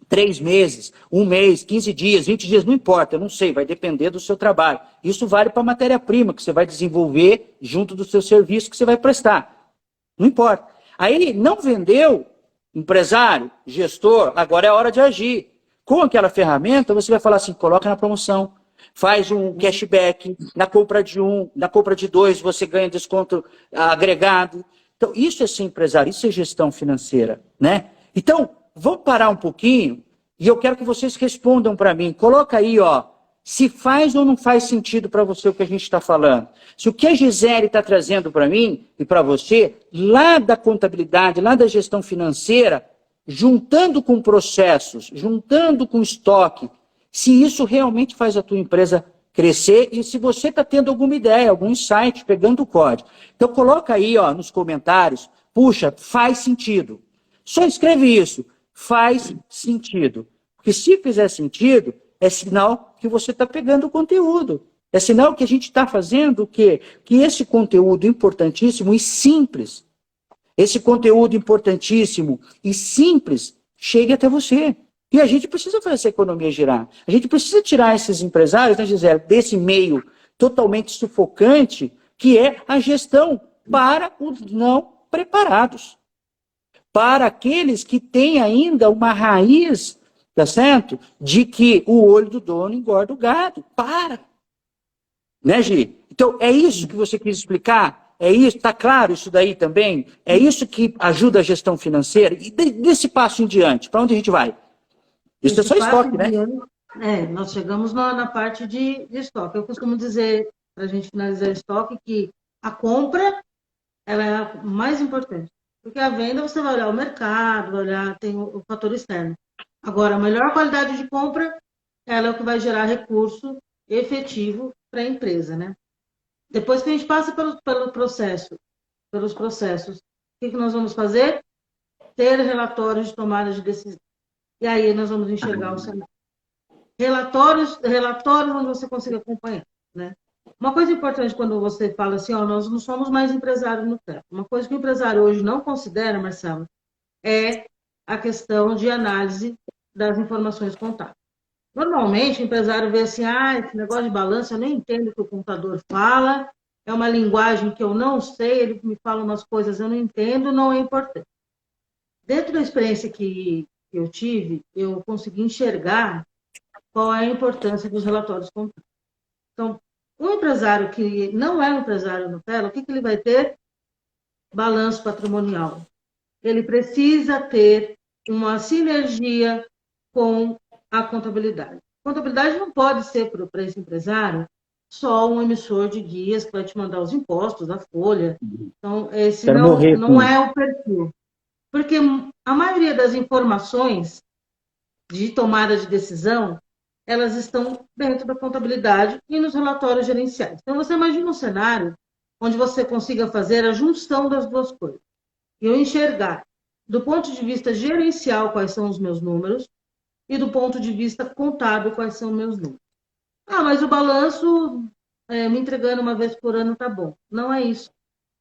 3 meses, 1 mês, 15 dias, 20 dias, não importa, eu não sei, vai depender do seu trabalho. Isso vale para a matéria-prima que você vai desenvolver junto do seu serviço que você vai prestar. Não importa. Aí ele não vendeu, empresário, gestor, agora é a hora de agir. Com aquela ferramenta, você vai falar assim, coloca na promoção, faz um cashback, na compra de 1, na compra de 2, você ganha desconto agregado. Então, isso é ser empresário, isso é gestão financeira, né? Então, vamos parar um pouquinho e eu quero que vocês respondam para mim. Coloca aí, ó, se faz ou não faz sentido para você o que a gente está falando. Se o que a Gisele está trazendo para mim e para você, lá da contabilidade, lá da gestão financeira, juntando com processos, juntando com estoque, se isso realmente faz a tua empresa crescer e se você está tendo alguma ideia, algum insight, pegando o código. Então, coloca aí, ó, nos comentários, puxa, faz sentido. Só escreve isso. Faz sentido. Porque se fizer sentido, é sinal que você está pegando o conteúdo. É sinal que a gente está fazendo o quê? Que esse conteúdo importantíssimo e simples, esse conteúdo importantíssimo e simples, chegue até você. E a gente precisa fazer essa economia girar. A gente precisa tirar esses empresários, né, Gisele, desse meio totalmente sufocante, que é a gestão para os não preparados. Para aqueles que têm ainda uma raiz, tá certo? De que o olho do dono engorda o gado. Para! Né, Gi? Então, é isso que você quis explicar? É isso? Está claro isso daí também? É isso que ajuda a gestão financeira? E desse passo em diante, para onde a gente vai? Isso é só estoque, né? Nós chegamos na parte de estoque. Eu costumo dizer, para a gente finalizar estoque, que a compra ela é a mais importante. Porque a venda você vai olhar o mercado, vai olhar, tem o fator externo. Agora, a melhor qualidade de compra, ela é o que vai gerar recurso efetivo para a empresa, né? Depois que a gente passa pelos processos, o que nós vamos fazer? Ter relatórios de tomada de decisão. E aí nós vamos enxergar o cenário. Relatórios onde você consiga acompanhar, né? Uma coisa importante quando você fala assim, ó, nós não somos mais empresários no tempo. Uma coisa que o empresário hoje não considera, Marcelo, é a questão de análise das informações contábeis. Normalmente, o empresário vê assim, esse negócio de balanço, eu nem entendo o que o contador fala, é uma linguagem que eu não sei, ele me fala umas coisas eu não entendo, não é importante. Dentro da experiência que que eu tive, eu consegui enxergar qual é a importância dos relatórios contábeis. Então, um empresário que não é um empresário Nutella, o que ele vai ter? Balanço patrimonial. Ele precisa ter uma sinergia com a contabilidade. A contabilidade não pode ser para esse empresário só um emissor de guias que vai te mandar os impostos, a folha. Então, esse Quero morrer não com é o perfil. Porque a maioria das informações de tomada de decisão, elas estão dentro da contabilidade e nos relatórios gerenciais. Então, você imagina um cenário onde você consiga fazer a junção das duas coisas. Eu enxergar, do ponto de vista gerencial, quais são os meus números, e do ponto de vista contábil, quais são os meus números. Ah, mas o balanço, me entregando uma vez por ano, tá bom. Não é isso.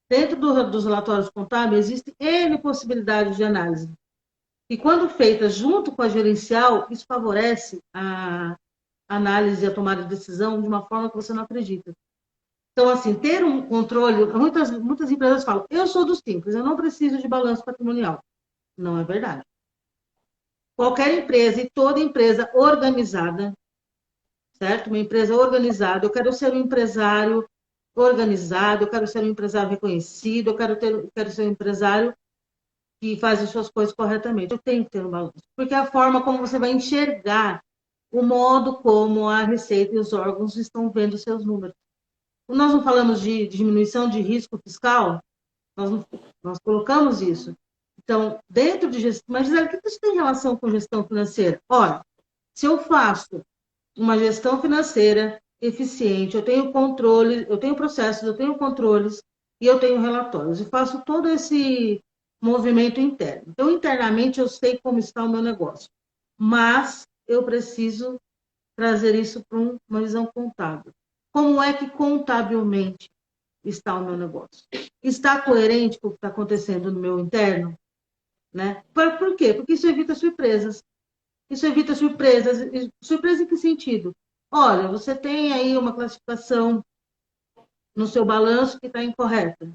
Dentro dos relatórios contábeis, existem N possibilidades de análise. E quando feitas junto com a gerencial, isso favorece a análise e a tomada de decisão de uma forma que você não acredita. Então, assim, ter um controle... Muitas empresas falam, eu sou do simples, eu não preciso de balanço patrimonial. Não é verdade. Qualquer empresa e toda empresa organizada, certo? Uma empresa organizada, eu quero ser um empresário organizado, eu quero ser um empresário reconhecido, eu quero ser um empresário que faz as suas coisas corretamente. Eu tenho que ter um balanço. Porque é a forma como você vai enxergar o modo como a Receita e os órgãos estão vendo seus números. Nós não falamos de diminuição de risco fiscal, nós colocamos isso. Então, dentro de gestão... Mas, Gisele, o que isso tem relação com gestão financeira? Olha, se eu faço uma gestão financeira eficiente, eu tenho controle, eu tenho processos, eu tenho controles e eu tenho relatórios. E faço todo esse movimento interno. Então, internamente, eu sei como está o meu negócio. Mas eu preciso trazer isso para uma visão contábil. Como é que contabilmente está o meu negócio? Está coerente com o que está acontecendo no meu interno? Né? Por quê? Porque isso evita surpresas. Isso evita surpresas. Surpresa em que sentido? Olha, você tem aí uma classificação no seu balanço que está incorreta.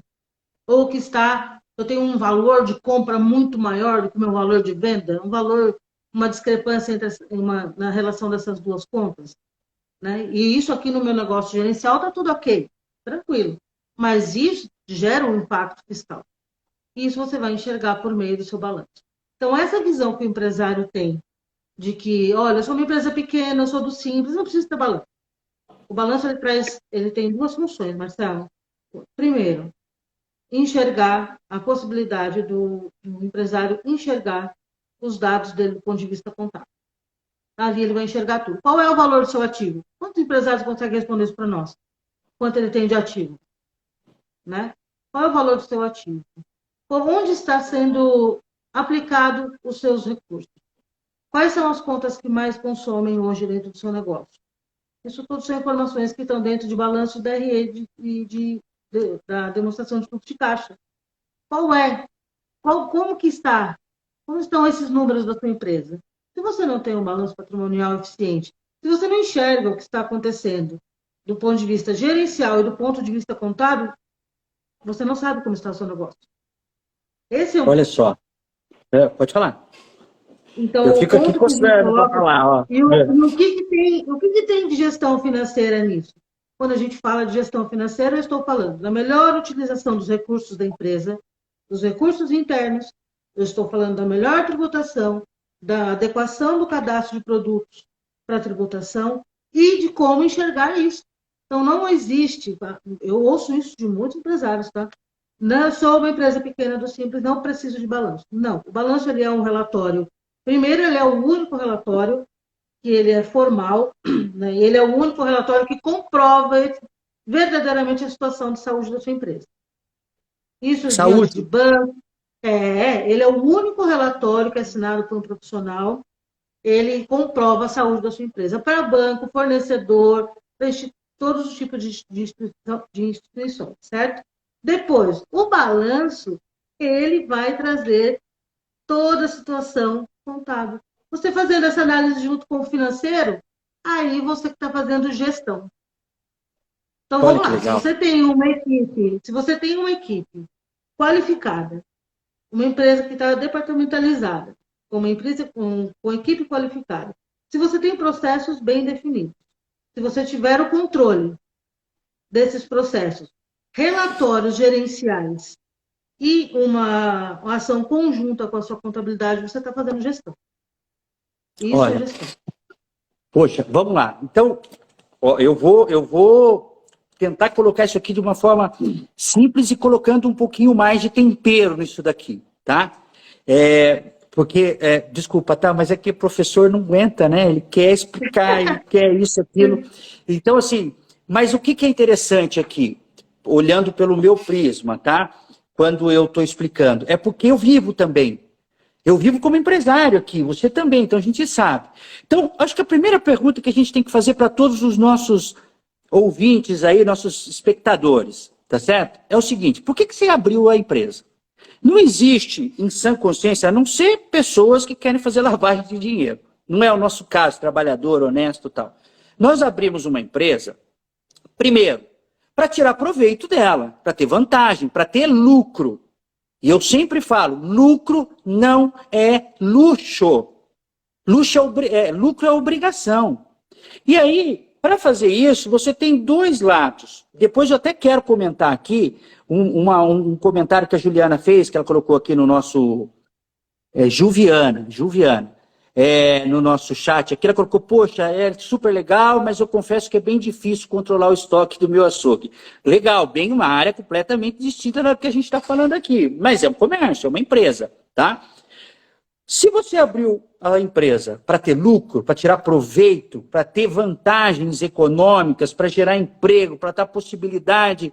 Ou que está, eu tenho um valor de compra muito maior do que o meu valor de venda, uma discrepância na relação dessas duas contas. Né? E isso aqui no meu negócio gerencial está tudo ok, tranquilo. Mas isso gera um impacto fiscal. E isso você vai enxergar por meio do seu balanço. Então, essa visão que o empresário tem de que, olha, eu sou uma empresa pequena, eu sou do simples, não preciso ter balanço. O balanço ele tem duas funções, Marcelo. Primeiro, enxergar a possibilidade do empresário enxergar os dados dele do ponto de vista contábil. Ali ele vai enxergar tudo. Qual é o valor do seu ativo? Quantos empresários conseguem responder isso para nós? Quanto ele tem de ativo? Né? Qual é o valor do seu ativo? Por onde está sendo aplicado os seus recursos? Quais são as contas que mais consomem hoje dentro do seu negócio? Isso tudo são informações que estão dentro de balanço da DRE da demonstração de fluxo de caixa. Qual é? Como que está? Como estão esses números da sua empresa? Se você não tem um balanço patrimonial eficiente, se você não enxerga o que está acontecendo do ponto de vista gerencial e do ponto de vista contábil, você não sabe como está o seu negócio. Esse é um... Olha só, pode falar. Então, Eu o fico aqui ponto que a gente coçando para coloca... falar. Ó. E o que tem de gestão financeira nisso? Quando a gente fala de gestão financeira, eu estou falando da melhor utilização dos recursos da empresa, dos recursos internos, eu estou falando da melhor tributação, da adequação do cadastro de produtos para a tributação e de como enxergar isso. Então, não existe, eu ouço isso de muitos empresários, tá? Não sou uma empresa pequena do Simples, não preciso de balanço. Não, o balanço ele é um relatório. Primeiro, ele é o único relatório que ele é formal, né? Ele é o único relatório que comprova verdadeiramente a situação de saúde da sua empresa. Isso diante de Saúde. banco. Ele é o único relatório que é assinado por um profissional, ele comprova a saúde da sua empresa. Para banco, fornecedor, para todos os tipos de instituições, certo? Depois, o balanço, ele vai trazer toda a situação contábil. Você fazendo essa análise junto com o financeiro, aí você está fazendo gestão. Então, Olha vamos que lá. legal. Se você tem uma equipe qualificada, uma empresa que está departamentalizada, uma empresa com equipe qualificada, se você tem processos bem definidos, se você tiver o controle desses processos, relatórios gerenciais e uma ação conjunta com a sua contabilidade, você está fazendo gestão. Isso Olha, é gestão. poxa, vamos lá. Então, ó, eu vou tentar colocar isso aqui de uma forma simples e colocando um pouquinho mais de tempero nisso daqui, tá? Porque, desculpa, tá? Mas é que o professor não aguenta, né? Ele quer explicar, ele quer isso, aquilo. Então, assim, mas o que é interessante aqui, olhando pelo meu prisma, tá? Quando eu estou explicando, é porque eu vivo também. Eu vivo como empresário aqui, você também, então a gente sabe. Então, acho que a primeira pergunta que a gente tem que fazer para todos os nossos ouvintes aí, nossos espectadores, tá certo? É o seguinte, por que você abriu a empresa? Não existe, em sã consciência, a não ser pessoas que querem fazer lavagem de dinheiro. Não é o nosso caso, trabalhador, honesto e tal. Nós abrimos uma empresa, primeiro, para tirar proveito dela, para ter vantagem, para ter lucro. E eu sempre falo, lucro não é luxo. Lucro é obrigação. E aí, para fazer isso, você tem dois lados. Depois eu até quero comentar aqui um comentário que a Juliana fez, que ela colocou aqui no nosso... Juviana, no nosso chat aqui, ela colocou, poxa, é super legal, mas eu confesso que é bem difícil controlar o estoque do meu açougue. Legal, bem uma área completamente distinta da que a gente está falando aqui, mas é um comércio, é uma empresa, tá? Se você abriu a empresa para ter lucro, para tirar proveito, para ter vantagens econômicas, para gerar emprego, para dar possibilidade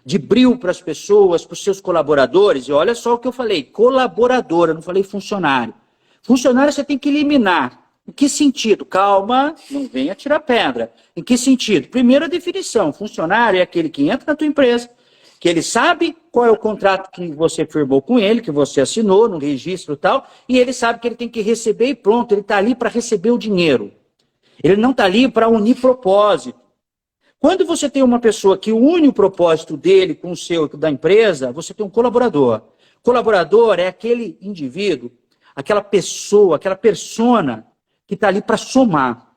de brilho para as pessoas, para os seus colaboradores, e olha só o que eu falei, colaboradora, não falei funcionário. Funcionário você tem que eliminar. Em que sentido? Calma, não venha tirar pedra. Em que sentido? Primeiro a definição, funcionário é aquele que entra na tua empresa, que ele sabe qual é o contrato que você firmou com ele, que você assinou no registro e tal, e ele sabe que ele tem que receber e pronto, ele está ali para receber o dinheiro. Ele não está ali para unir propósito. Quando você tem uma pessoa que une o propósito dele com o seu, da empresa, você tem um colaborador. Colaborador é aquele indivíduo, aquela pessoa, aquela persona que está ali para somar.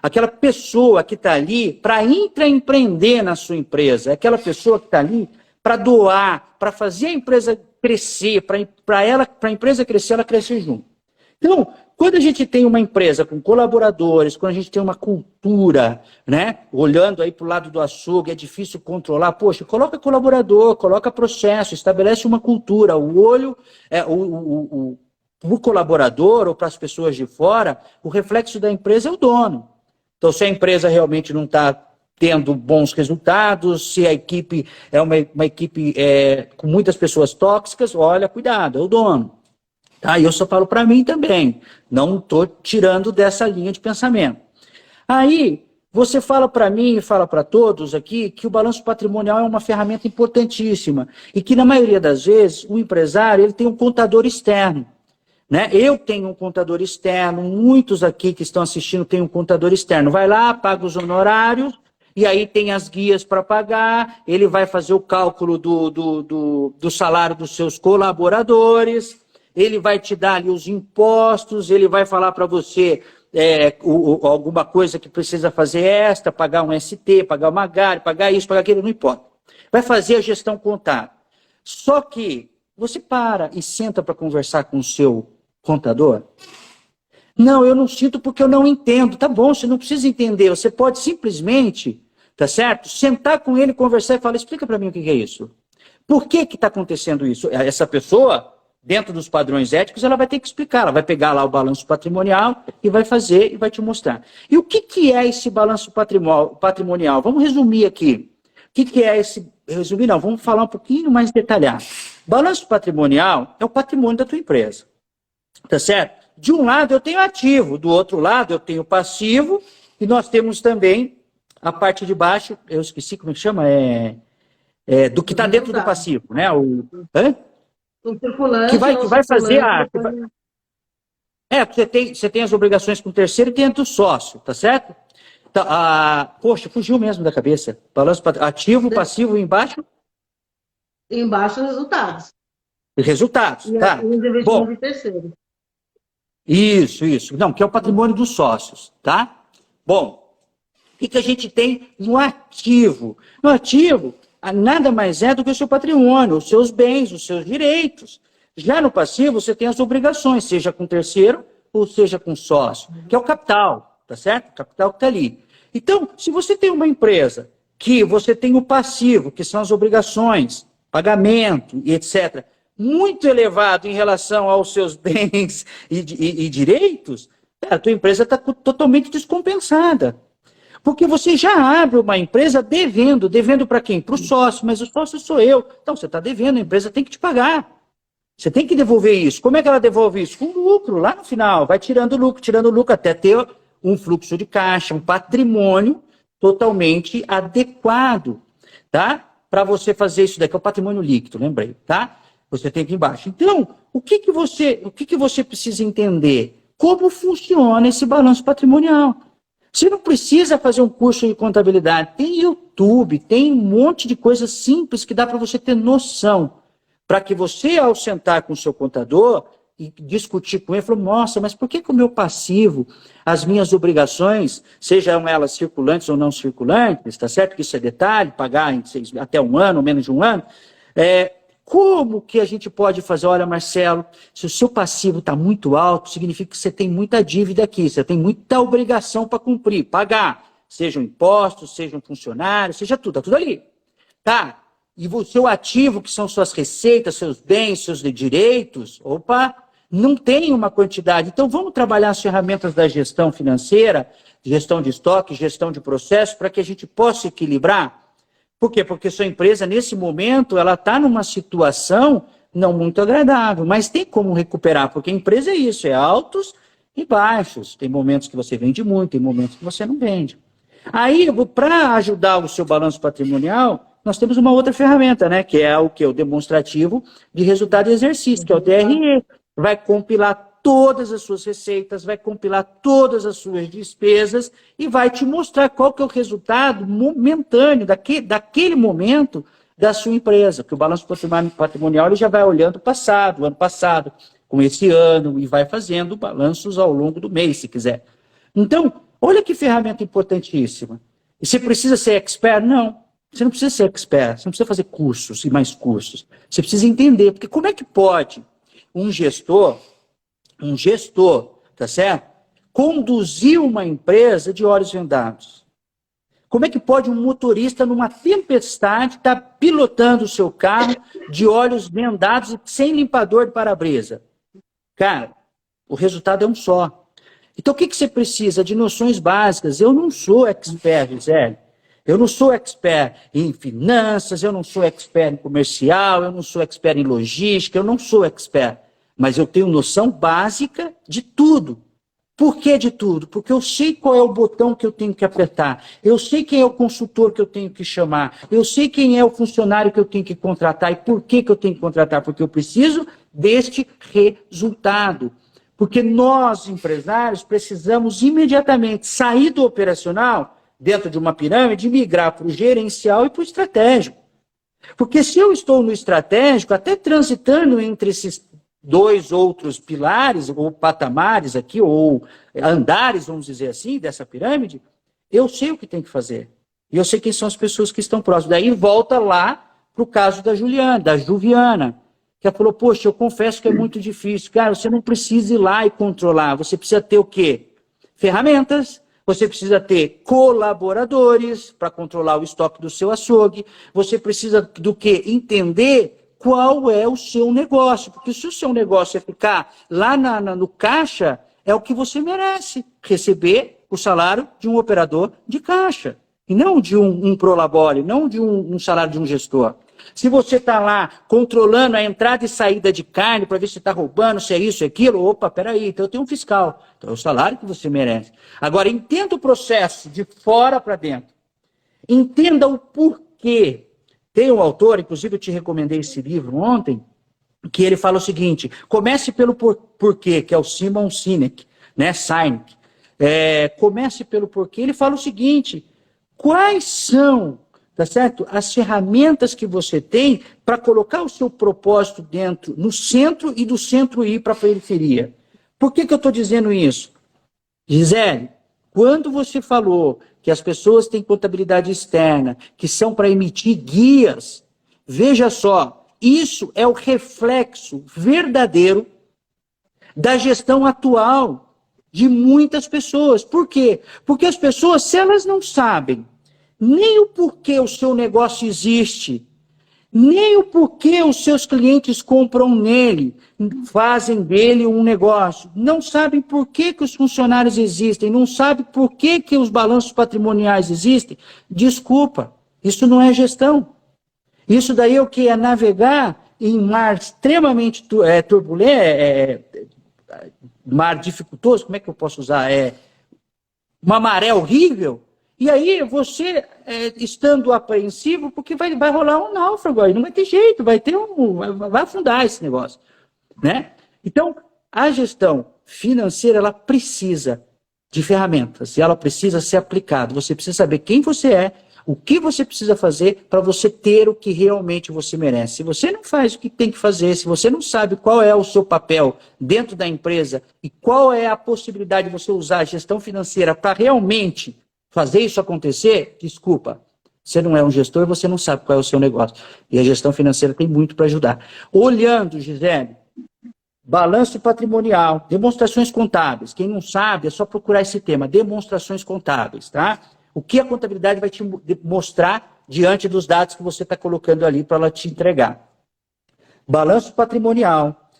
Aquela pessoa que está ali para intraempreender na sua empresa. É aquela pessoa que está ali para doar, para fazer a empresa crescer, para a empresa crescer, ela crescer junto. Então, quando a gente tem uma empresa com colaboradores, quando a gente tem uma cultura, né, olhando aí para o lado do açougue, é difícil controlar, poxa, coloca colaborador, coloca processo, estabelece uma cultura, o olho, o colaborador ou para as pessoas de fora, o reflexo da empresa é o dono. Então, se a empresa realmente não está tendo bons resultados, se a equipe é uma equipe com muitas pessoas tóxicas, olha, cuidado, é o dono. Tá? E eu só falo para mim também, não estou tirando dessa linha de pensamento. Aí, você fala para mim e fala para todos aqui que o balanço patrimonial é uma ferramenta importantíssima e que, na maioria das vezes, o empresário ele tem um contador externo. Né? Eu tenho um contador externo, muitos aqui que estão assistindo têm um contador externo. Vai lá, paga os honorários, e aí tem as guias para pagar, ele vai fazer o cálculo do salário dos seus colaboradores, ele vai te dar ali os impostos, ele vai falar para você alguma coisa que precisa fazer extra, pagar um ST, pagar uma GARI, pagar isso, pagar aquilo, não importa. Vai fazer a gestão contábil. Só que você para e senta para conversar com o seu contador? Não, eu não sinto porque eu não entendo. Tá bom, você não precisa entender. Você pode simplesmente, tá certo? Sentar com ele, conversar e falar, explica para mim o que é isso. Por que está acontecendo isso? Essa pessoa, dentro dos padrões éticos, ela vai ter que explicar. Ela vai pegar lá o balanço patrimonial e vai fazer e vai te mostrar. E o que é esse balanço patrimonial? Vamos resumir aqui. O que é esse... Resumir não, vamos falar um pouquinho mais detalhado. Balanço patrimonial é o patrimônio da tua empresa. Tá certo? De um lado eu tenho ativo, do outro lado eu tenho passivo, e nós temos também a parte de baixo, eu esqueci como é que chama, do que está dentro do passivo, né? O circulante, que vai fazer a... você tem as obrigações com o terceiro e dentro do sócio, tá certo? Poxa, fugiu mesmo da cabeça. Balanço ativo, passivo, embaixo? Embaixo, resultados. Resultados, E tá? os investimentos Bom, de terceiro. isso. Não, que é o patrimônio dos sócios, tá? Bom, o que a gente tem no ativo? No ativo, nada mais é do que o seu patrimônio, os seus bens, os seus direitos. Já no passivo, você tem as obrigações, seja com terceiro ou seja com sócio, que é o capital, tá certo? O capital que está ali. Então, se você tem uma empresa que você tem o passivo, que são as obrigações, pagamento e etc., muito elevado em relação aos seus bens e direitos, a tua empresa está totalmente descompensada. Porque você já abre uma empresa devendo. Devendo para quem? Para o sócio, mas o sócio sou eu. Então, você está devendo, a empresa tem que te pagar. Você tem que devolver isso. Como é que ela devolve isso? Com lucro, lá no final. Vai tirando lucro, até ter um fluxo de caixa, um patrimônio totalmente adequado, tá? Para você fazer isso daqui, é o patrimônio líquido, lembrei, tá? Você tem aqui embaixo. Então, o que você precisa entender? Como funciona esse balanço patrimonial? Você não precisa fazer um curso de contabilidade. Tem YouTube, tem um monte de coisas simples que dá para você ter noção. Para que você, ao sentar com o seu contador e discutir com ele, falou, nossa, mas por que o meu passivo, as minhas obrigações, sejam elas circulantes ou não circulantes, está certo que isso é detalhe, pagar até um ano, ou menos de um ano, como que a gente pode fazer? Olha, Marcelo, se o seu passivo está muito alto, significa que você tem muita dívida aqui, você tem muita obrigação para cumprir, pagar, sejam impostos, sejam funcionários, seja tudo, está tudo ali. Tá? E o seu ativo, que são suas receitas, seus bens, seus direitos, opa, não tem uma quantidade. Então, vamos trabalhar as ferramentas da gestão financeira, gestão de estoque, gestão de processo, para que a gente possa equilibrar. Por quê? Porque sua empresa, nesse momento, ela está numa situação não muito agradável, mas tem como recuperar, porque a empresa é isso, é altos e baixos. Tem momentos que você vende muito, tem momentos que você não vende. Aí, para ajudar o seu balanço patrimonial, nós temos uma outra ferramenta, né? Que é o que? O demonstrativo de resultado de exercício, que é o DRE. Vai compilar todas as suas receitas, vai compilar todas as suas despesas e vai te mostrar qual que é o resultado momentâneo daquele momento da sua empresa. Que o balanço patrimonial ele já vai olhando o ano passado, com esse ano, e vai fazendo balanços ao longo do mês, se quiser. Então, olha que ferramenta importantíssima. E você precisa ser expert? Não. Você não precisa ser expert, você não precisa fazer cursos e mais cursos. Você precisa entender, porque como é que pode um gestor, tá certo? Conduzir uma empresa de olhos vendados. Como é que pode um motorista, numa tempestade, estar pilotando o seu carro de olhos vendados e sem limpador de para-brisa? Cara, o resultado é um só. Então, o que você precisa? De noções básicas. Eu não sou expert, Gisele. Eu não sou expert em finanças, eu não sou expert em comercial, eu não sou expert em logística, eu não sou expert. Mas eu tenho noção básica de tudo. Por que de tudo? Porque eu sei qual é o botão que eu tenho que apertar. Eu sei quem é o consultor que eu tenho que chamar. Eu sei quem é o funcionário que eu tenho que contratar. E por que eu tenho que contratar? Porque eu preciso deste resultado. Porque nós, empresários, precisamos imediatamente sair do operacional, dentro de uma pirâmide, e migrar para o gerencial e para o estratégico. Porque se eu estou no estratégico, até transitando entre esses dois outros pilares, ou patamares aqui, ou andares, vamos dizer assim, dessa pirâmide, eu sei o que tem que fazer. E eu sei quem são as pessoas que estão próximas. Daí volta lá para o caso da Juliana, da Juviana, que ela falou, poxa, eu confesso que é muito difícil. Cara, você não precisa ir lá e controlar, você precisa ter o quê? Ferramentas, você precisa ter colaboradores para controlar o estoque do seu açougue, você precisa do quê? Entender qual é o seu negócio, porque se o seu negócio é ficar lá no caixa, é o que você merece, receber o salário de um operador de caixa, e não de um prolabore, não de um salário de um gestor. Se você está lá controlando a entrada e saída de carne para ver se está roubando, se é isso, é aquilo, opa, peraí, então eu tenho um fiscal. Então é o salário que você merece. Agora, entenda o processo de fora para dentro. Entenda o porquê. Tem um autor, inclusive eu te recomendei esse livro ontem, que ele fala o seguinte, comece pelo porquê, que é o Simon Sinek, né, Sinek. Comece pelo porquê. Ele fala o seguinte, quais são, tá certo? As ferramentas que você tem para colocar o seu propósito no centro e do centro ir para a periferia. Por que eu estou dizendo isso? Gisele, quando você falou que as pessoas têm contabilidade externa, que são para emitir guias, veja só, isso é o reflexo verdadeiro da gestão atual de muitas pessoas. Por quê? Porque as pessoas, se elas não sabem nem o porquê o seu negócio existe, nem o porquê os seus clientes compram nele, fazem dele um negócio, não sabem por que os funcionários existem, não sabem por que os balanços patrimoniais existem, desculpa, isso não é gestão. Isso daí é o que? É navegar em mar extremamente turbulento, mar dificultoso, como é que eu posso usar? Uma maré horrível. E aí você, estando apreensivo, porque vai rolar um náufrago aí, não vai ter jeito, vai afundar esse negócio, né? Então, a gestão financeira, ela precisa de ferramentas, e ela precisa ser aplicada. Você precisa saber quem você é, o que você precisa fazer para você ter o que realmente você merece. Se você não faz o que tem que fazer, se você não sabe qual é o seu papel dentro da empresa e qual é a possibilidade de você usar a gestão financeira para realmente fazer isso acontecer, desculpa, você não é um gestor, você não sabe qual é o seu negócio. E a gestão financeira tem muito para ajudar. Olhando, Gisele, balanço patrimonial, demonstrações contábeis. Quem não sabe, é só procurar esse tema, demonstrações contábeis, tá? O que a contabilidade vai te mostrar diante dos dados que você está colocando ali para ela te entregar. Balanço patrimonial,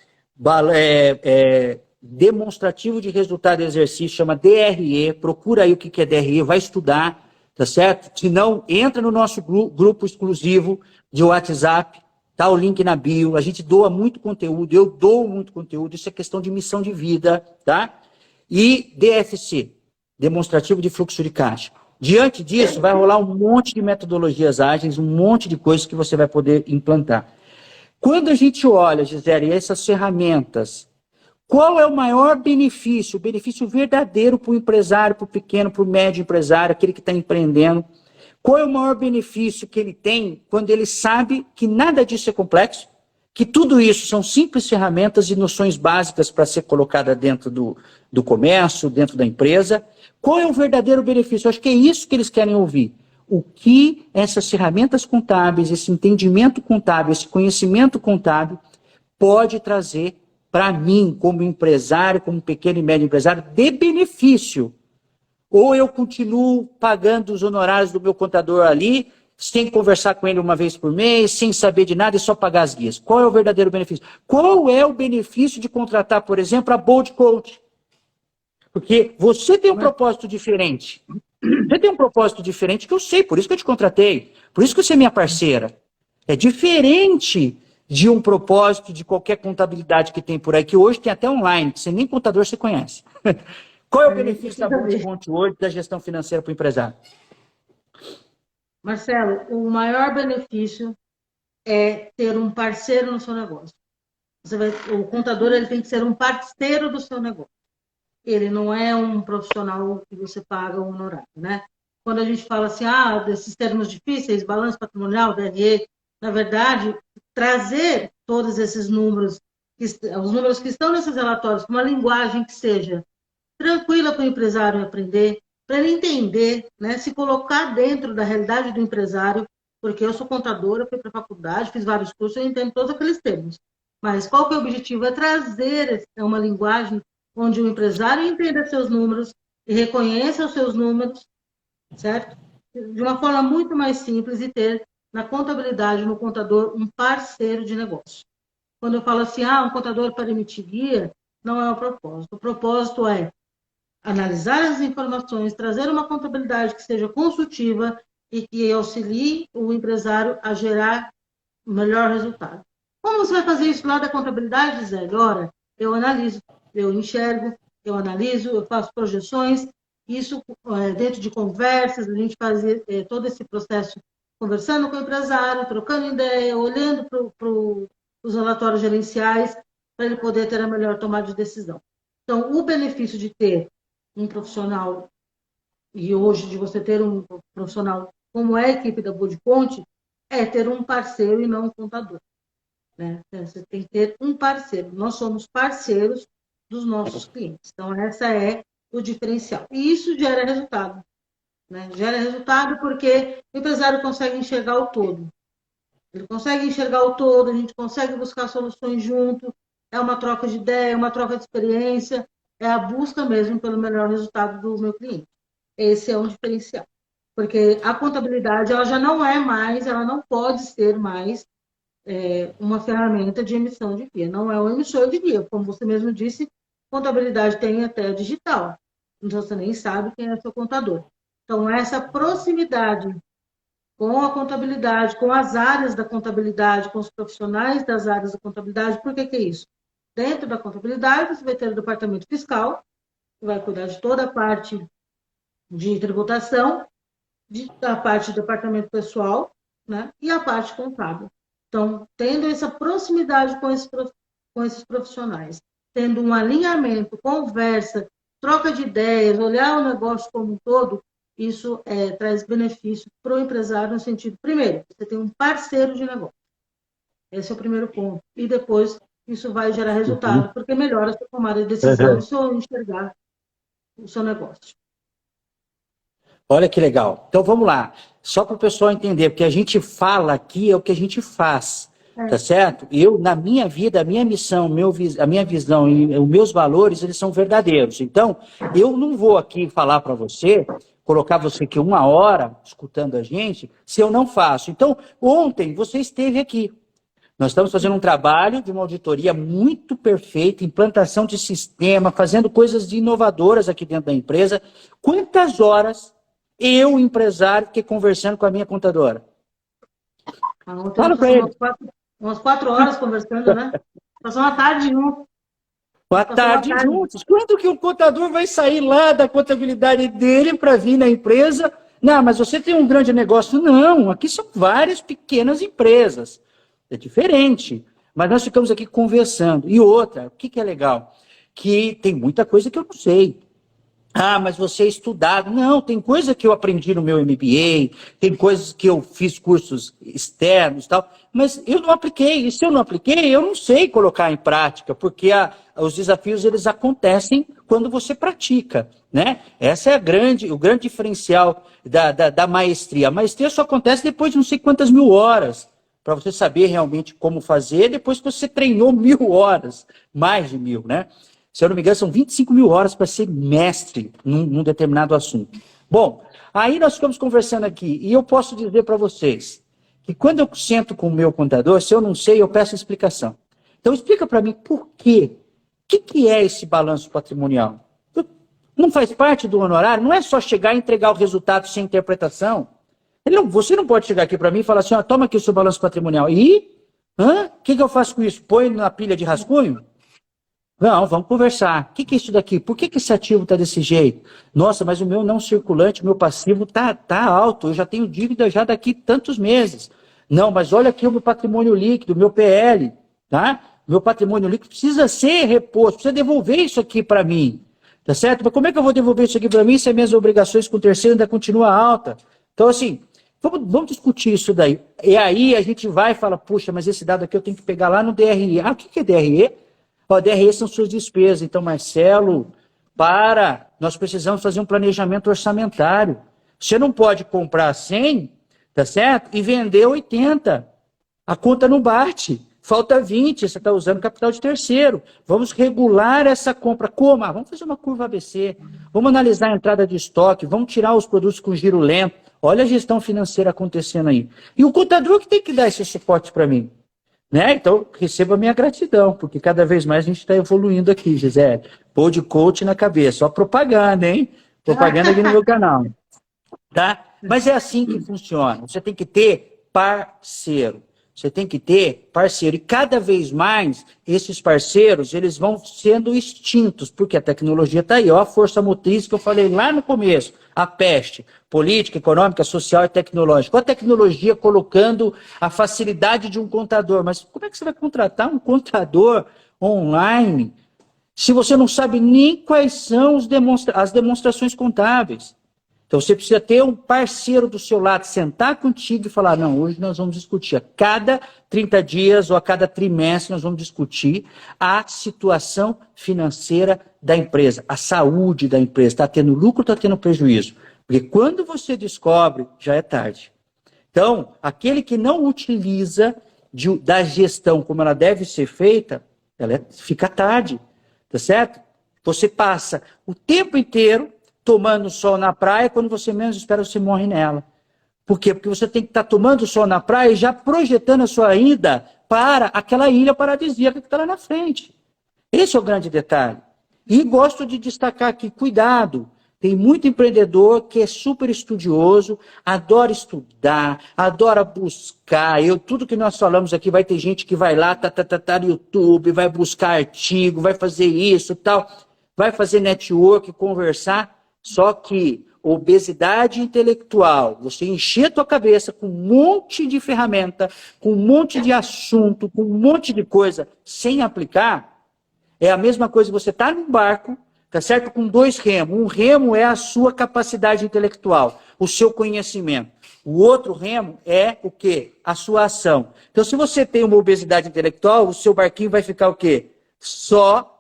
demonstrativo de resultado do exercício, chama DRE, procura aí o que é DRE, vai estudar, tá certo? Se não, entra no nosso grupo exclusivo de WhatsApp, tá o link na bio, a gente doa muito conteúdo, eu dou muito conteúdo, isso é questão de missão de vida, tá? E DFC, demonstrativo de fluxo de caixa. Diante disso, vai rolar um monte de metodologias ágeis, um monte de coisas que você vai poder implantar. Quando a gente olha, Gisele, essas ferramentas, qual é o maior benefício? O benefício verdadeiro para o empresário, para o pequeno, para o médio empresário, aquele que está empreendendo. Qual é o maior benefício que ele tem quando ele sabe que nada disso é complexo, que tudo isso são simples ferramentas e noções básicas para ser colocada dentro do comércio, dentro da empresa? Qual é o verdadeiro benefício? Eu acho que é isso que eles querem ouvir. O que essas ferramentas contábeis, esse entendimento contábil, esse conhecimento contábil pode trazer para mim, como empresário, como pequeno e médio empresário, de benefício. Ou eu continuo pagando os honorários do meu contador ali, sem conversar com ele uma vez por mês, sem saber de nada e só pagar as guias. Qual é o verdadeiro benefício? Qual é o benefício de contratar, por exemplo, a Bold Coach? Porque você tem um propósito diferente. Você tem um propósito diferente que eu sei, por isso que eu te contratei. Por isso que você é minha parceira. É diferente de um propósito de qualquer contabilidade que tem por aí, que hoje tem até online, que você nem contador você conhece. Qual é o benefício da Bold Coach hoje da gestão financeira para o empresário? Marcelo, o maior benefício é ter um parceiro no seu negócio. O contador ele tem que ser um parceiro do seu negócio. Ele não é um profissional que você paga um honorário, né? Quando a gente fala assim, desses termos difíceis, balanço patrimonial, DRE, na verdade, trazer todos esses números, os números que estão nesses relatórios, com uma linguagem que seja tranquila para o empresário aprender, para ele entender, né, se colocar dentro da realidade do empresário, porque eu sou contadora, fui para a faculdade, fiz vários cursos, eu entendo todos aqueles termos. Mas qual que é o objetivo? É trazer uma linguagem onde o empresário entenda seus números e reconheça os seus números, certo? De uma forma muito mais simples e ter na contabilidade, no contador, um parceiro de negócio. Quando eu falo assim, um contador para emitir guia, não é o propósito. O propósito é analisar as informações, trazer uma contabilidade que seja consultiva e que auxilie o empresário a gerar o melhor resultado. Como você vai fazer isso lá da contabilidade, Zé? Ora, eu analiso, eu enxergo, eu analiso, eu faço projeções, isso dentro de conversas, a gente faz todo esse processo conversando com o empresário, trocando ideia, olhando para os relatórios gerenciais, para ele poder ter a melhor tomada de decisão. Então, o benefício de ter um profissional, e hoje de você ter um profissional como é a equipe da Budconte, é ter um parceiro e não um contador. Né? Você tem que ter um parceiro. Nós somos parceiros dos nossos clientes. Então, essa é o diferencial. E isso gera resultado. Né? Gera resultado porque o empresário consegue enxergar o todo. Ele consegue enxergar o todo, a gente consegue buscar soluções junto, é uma troca de ideia, é uma troca de experiência, é a busca mesmo pelo melhor resultado do meu cliente. Esse é um diferencial. Porque a contabilidade, ela já não é mais, ela não pode ser mais uma ferramenta de emissão de guia. Não é um emissor de guia. Como você mesmo disse, contabilidade tem até digital. Então, você nem sabe quem é seu contador. Então, essa proximidade com a contabilidade, com as áreas da contabilidade, com os profissionais das áreas da contabilidade. Por que é isso? Dentro da contabilidade, você vai ter o departamento fiscal, que vai cuidar de toda a parte de tributação, da parte do departamento pessoal, né, e a parte contábil. Então, tendo essa proximidade com esses profissionais, tendo um alinhamento, conversa, troca de ideias, olhar o negócio como um todo, isso traz benefício para o empresário no sentido, primeiro, você tem um parceiro de negócio. Esse é o primeiro ponto. E depois, isso vai gerar resultado, porque melhora a sua tomada de decisão e o seu enxergar o seu negócio. Olha que legal. Então vamos lá. Só para o pessoal entender, porque a gente fala aqui é o que a gente faz. Tá certo? Eu, na minha vida, a minha missão, a minha visão e os meus valores, eles são verdadeiros. Então, eu não vou aqui falar para você, colocar você aqui 1 hora escutando a gente, se eu não faço. Então, ontem você esteve aqui. Nós estamos fazendo um trabalho de uma auditoria muito perfeita, implantação de sistema, fazendo coisas inovadoras aqui dentro da empresa. Quantas horas eu, empresário, fiquei conversando com a minha contadora? Fala para ele. Umas 4 horas conversando, né? Passou uma tarde juntos. Uma tarde juntos. Quando que o contador vai sair lá da contabilidade dele para vir na empresa? Não, mas você tem um grande negócio. Não, aqui são várias pequenas empresas. É diferente. Mas nós ficamos aqui conversando. E outra, o que é legal? Que tem muita coisa que eu não sei. Ah, mas você é estudado. Não, tem coisa que eu aprendi no meu MBA, tem coisas que eu fiz cursos externos e tal, mas eu não apliquei. E se eu não apliquei, eu não sei colocar em prática, porque os desafios eles acontecem quando você pratica, né? Essa é o grande diferencial da maestria. A maestria só acontece depois de não sei quantas mil horas, para você saber realmente como fazer, depois que você treinou 1.000 horas, mais de 1.000, né? Se eu não me engano, são 25.000 horas para ser mestre num determinado assunto. Bom, aí nós ficamos conversando aqui, e eu posso dizer para vocês que quando eu sento com o meu contador, se eu não sei, eu peço explicação. Então, explica para mim por quê. O que é esse balanço patrimonial? Não faz parte do honorário? Não é só chegar e entregar o resultado sem interpretação. Você não pode chegar aqui para mim e falar assim, ó, toma aqui o seu balanço patrimonial. E? O que eu faço com isso? Põe na pilha de rascunho? Não, vamos conversar. O que é isso daqui? Por que esse ativo está desse jeito? Nossa, mas o meu não circulante, o meu passivo tá alto. Eu já tenho dívida já daqui tantos meses. Não, mas olha aqui o meu patrimônio líquido, o meu PL, tá? Meu patrimônio líquido precisa ser reposto, precisa devolver isso aqui para mim, tá certo? Mas como é que eu vou devolver isso aqui para mim se as minhas obrigações com o terceiro ainda continuam alta? Então, assim, vamos discutir isso daí. E aí a gente vai e fala, puxa, mas esse dado aqui eu tenho que pegar lá no DRE. Ah, o que é DRE? O DRE são suas despesas. Então, Marcelo, nós precisamos fazer um planejamento orçamentário. Você não pode comprar 100, tá certo? E vender 80. A conta não bate. Falta 20, você está usando capital de terceiro. Vamos regular essa compra. Como? Vamos fazer uma curva ABC. Vamos analisar a entrada de estoque. Vamos tirar os produtos com giro lento. Olha a gestão financeira acontecendo aí. E o contador que tem que dar esse suporte para mim. Né? Então, receba a minha gratidão, porque cada vez mais a gente está evoluindo aqui, Gisele. Pô de coach na cabeça. Só propaganda, hein? Propaganda aqui no meu canal. Tá? Mas é assim que funciona. Você tem que ter parceiro. Você tem que ter parceiro. E cada vez mais, esses parceiros, eles vão sendo extintos, porque a tecnologia está aí. Ó, a força motriz que eu falei lá no começo. A peste. Política, econômica, social e tecnológica. A tecnologia colocando a facilidade de um contador. Mas como é que você vai contratar um contador online se você não sabe nem quais são as demonstrações contábeis? Então você precisa ter um parceiro do seu lado, sentar contigo e falar, não, hoje nós vamos discutir. A cada 30 dias ou a cada trimestre nós vamos discutir a situação financeira da empresa, a saúde da empresa. Está tendo lucro ou está tendo prejuízo? Porque quando você descobre, já é tarde. Então, aquele que não utiliza da gestão como ela deve ser feita, fica tarde, tá certo? Você passa o tempo inteiro tomando sol na praia, quando você menos espera, você morre nela. Por quê? Porque você tem que estar tomando sol na praia e já projetando a sua ida para aquela ilha paradisíaca que está lá na frente. Esse é o grande detalhe. E gosto de destacar aqui, cuidado, tem muito empreendedor que é super estudioso, adora estudar, adora buscar. Tudo que nós falamos aqui, vai ter gente que vai lá, no YouTube, vai buscar artigo, vai fazer isso, tal, vai fazer network, conversar. Só que obesidade intelectual, você encher a tua cabeça com um monte de ferramenta, com um monte de assunto, com um monte de coisa, sem aplicar, é a mesma coisa que você estar num barco, tá certo? Com 2 remos. Um remo é a sua capacidade intelectual, o seu conhecimento. O outro remo é o quê? A sua ação. Então, se você tem uma obesidade intelectual, o seu barquinho vai ficar o quê? Só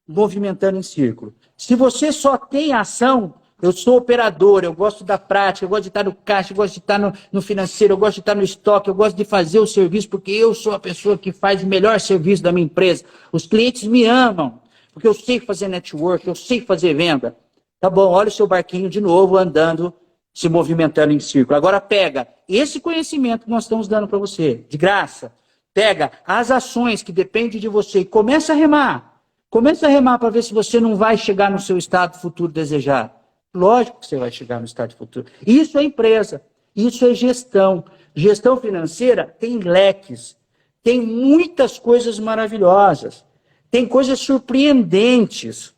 movimentando em círculo. Se você só tem ação, eu sou operador, eu gosto da prática, eu gosto de estar no caixa, eu gosto de estar no financeiro, eu gosto de estar no estoque, eu gosto de fazer o serviço, porque eu sou a pessoa que faz o melhor serviço da minha empresa. Os clientes me amam, porque eu sei fazer network, eu sei fazer venda. Tá bom, olha o seu barquinho de novo andando, se movimentando em círculo. Agora pega esse conhecimento que nós estamos dando para você, de graça, pega as ações que dependem de você e começa a remar. Começa a remar para ver se você não vai chegar no seu estado futuro desejado. Lógico que você vai chegar no estado futuro. Isso é empresa, isso é gestão. Gestão financeira tem leques, tem muitas coisas maravilhosas, tem coisas surpreendentes.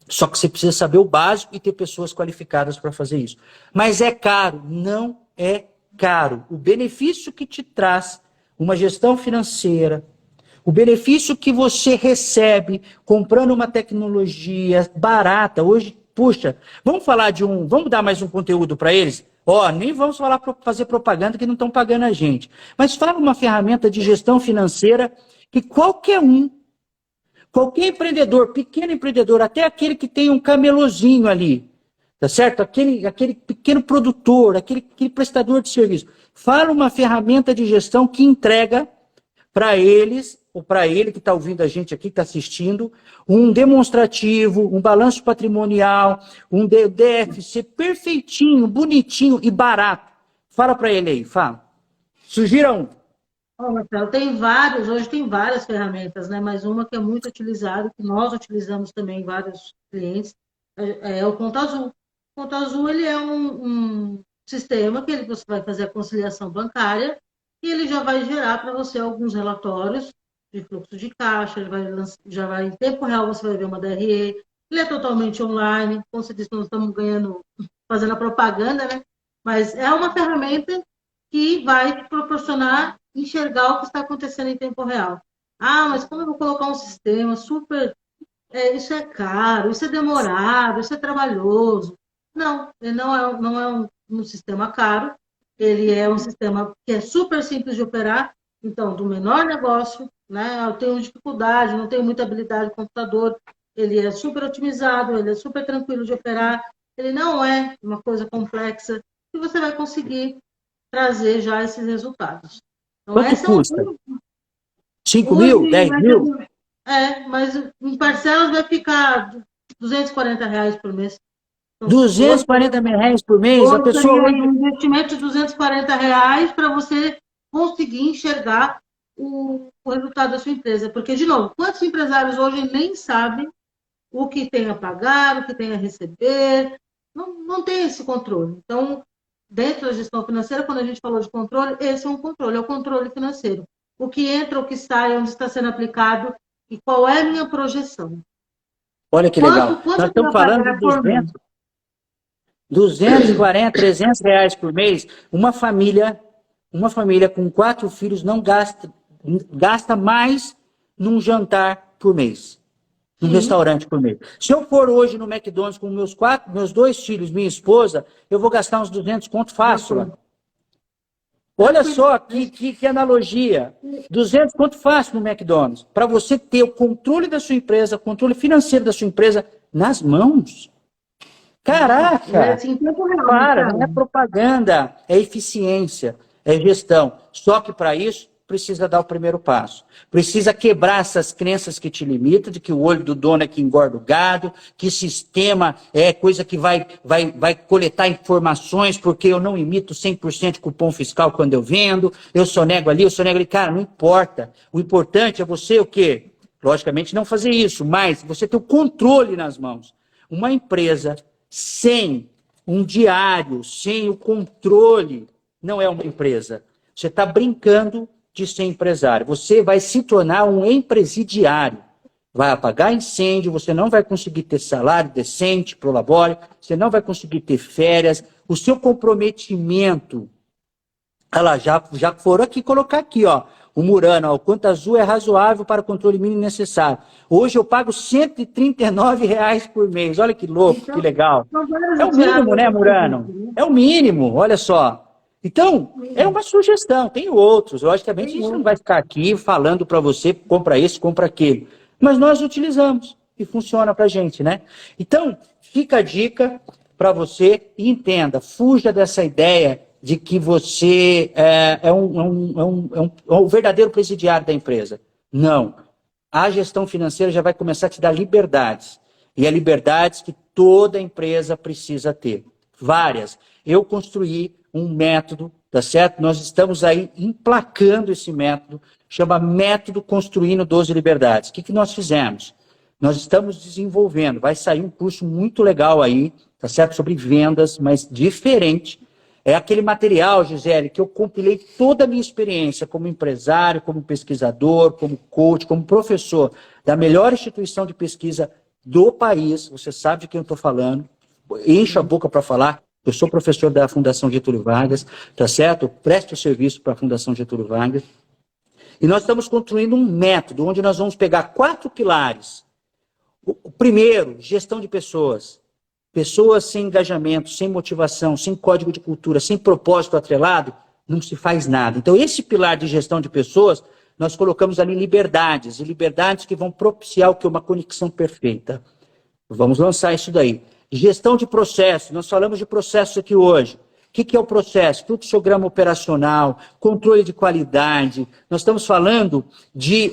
Só que você precisa saber o básico e ter pessoas qualificadas para fazer isso. Mas é caro? Não é caro. O benefício que te traz uma gestão financeira, o benefício que você recebe comprando uma tecnologia barata, hoje, puxa, vamos dar mais um conteúdo para eles? Nem vamos fazer propaganda que não estão pagando a gente. Mas fala uma ferramenta de gestão financeira que qualquer empreendedor, pequeno empreendedor, até aquele que tem um camelozinho ali, tá certo? Aquele pequeno produtor, aquele prestador de serviço, fala uma ferramenta de gestão que entrega para eles, ou para ele que está ouvindo a gente aqui, que está assistindo, um demonstrativo, um balanço patrimonial, um DFC perfeitinho, bonitinho e barato. Fala para ele aí, fala. Sugira um. Marcelo, hoje tem várias ferramentas, né? Mas uma que é muito utilizada, que nós utilizamos também em vários clientes, é o Conta Azul. O Conta Azul, ele é um sistema que você vai fazer a conciliação bancária e ele já vai gerar para você alguns relatórios de fluxo de caixa, já vai em tempo real, você vai ver uma DRE, ele é totalmente online, como você disse, nós estamos fazendo a propaganda, né? Mas é uma ferramenta que vai te proporcionar enxergar o que está acontecendo em tempo real. Mas como eu vou colocar um sistema super... isso é caro, isso é demorado, isso é trabalhoso. Não, ele não é um sistema caro, ele é um sistema que é super simples de operar, então, do menor negócio, né? Eu tenho dificuldade, não tenho muita habilidade no computador, ele é super otimizado, ele é super tranquilo de operar, ele não é uma coisa complexa, e você vai conseguir trazer já esses resultados. Então, Quanto custa? 5 mil? 10 mil? Mas em parcelas vai ficar R$240 por mês. Então, R$240 por mês? A pessoa hoje um investimento de R$240 para você conseguir enxergar o resultado da sua empresa. Porque, de novo, quantos empresários hoje nem sabem o que tem a pagar, o que tem a receber? Não tem esse controle. Então, dentro da gestão financeira, quando a gente falou de controle, esse é um controle, é o controle financeiro. O que entra, o que sai, onde está sendo aplicado e qual é a minha projeção. Olha que legal. Nós estamos falando de 240, R$300 por mês. Uma família com 4 filhos não gasta mais num jantar por mês. num restaurante por mês. Se eu for hoje no McDonald's com meus 2 filhos, minha esposa, eu vou gastar uns 200 conto fácil lá. Olha só que analogia. 200 conto fácil no McDonald's. Para você ter o controle da sua empresa, o controle financeiro da sua empresa nas mãos. Caraca! É assim, Para, não é propaganda, é eficiência, é gestão. Só que para isso, precisa dar o primeiro passo. Precisa quebrar essas crenças que te limitam, de que o olho do dono é que engorda o gado, que sistema é coisa que vai coletar informações, porque eu não imito 100% de cupom fiscal quando eu vendo, eu só nego ali, eu só nego ali. Cara, não importa. O importante é você o quê? Logicamente não fazer isso, mas você ter o controle nas mãos. Uma empresa sem um diário, sem o controle, não é uma empresa. Você está brincando de ser empresário. Você vai se tornar um empresidiário. Vai apagar incêndio, você não vai conseguir ter salário decente pro labore, você não vai conseguir ter férias. O seu comprometimento... Olha lá, já foram aqui colocar aqui, ó. O Murano, ó, o conta azul é razoável para o controle mínimo necessário. Hoje eu pago R$139 por mês. Olha que louco, então, que legal. É o mínimo, né, Murano? É o mínimo, olha só. Então, é uma sugestão, tem outros. Logicamente, a gente não vai ficar aqui falando para você, compra esse, compra aquele. Mas nós utilizamos e funciona para a gente, né? Então, fica a dica para você e entenda, fuja dessa ideia de que você é o verdadeiro presidiário da empresa. Não. A gestão financeira já vai começar a te dar liberdades. E é liberdades que toda empresa precisa ter. Várias. Eu construí um método, tá certo? Nós estamos aí emplacando esse método, chama Método Construindo 12 Liberdades. O que nós fizemos? Nós estamos desenvolvendo, vai sair um curso muito legal aí, tá certo? Sobre vendas, mas diferente. É aquele material, Gisele, que eu compilei toda a minha experiência como empresário, como pesquisador, como coach, como professor da melhor instituição de pesquisa do país. Você sabe de quem eu estou falando. Encho a boca para falar. Eu sou professor da Fundação Getúlio Vargas, tá certo? Eu presto serviço para a Fundação Getúlio Vargas. E nós estamos construindo um método onde nós vamos pegar 4 pilares. O primeiro, gestão de pessoas. Pessoas sem engajamento, sem motivação, sem código de cultura, sem propósito atrelado, não se faz nada. Então, esse pilar de gestão de pessoas, nós colocamos ali liberdades, e liberdades que vão propiciar o que? Uma conexão perfeita. Vamos lançar isso daí. Gestão de processo, nós falamos de processo aqui hoje. O que é o processo? Fluxograma operacional, controle de qualidade. Nós estamos falando de,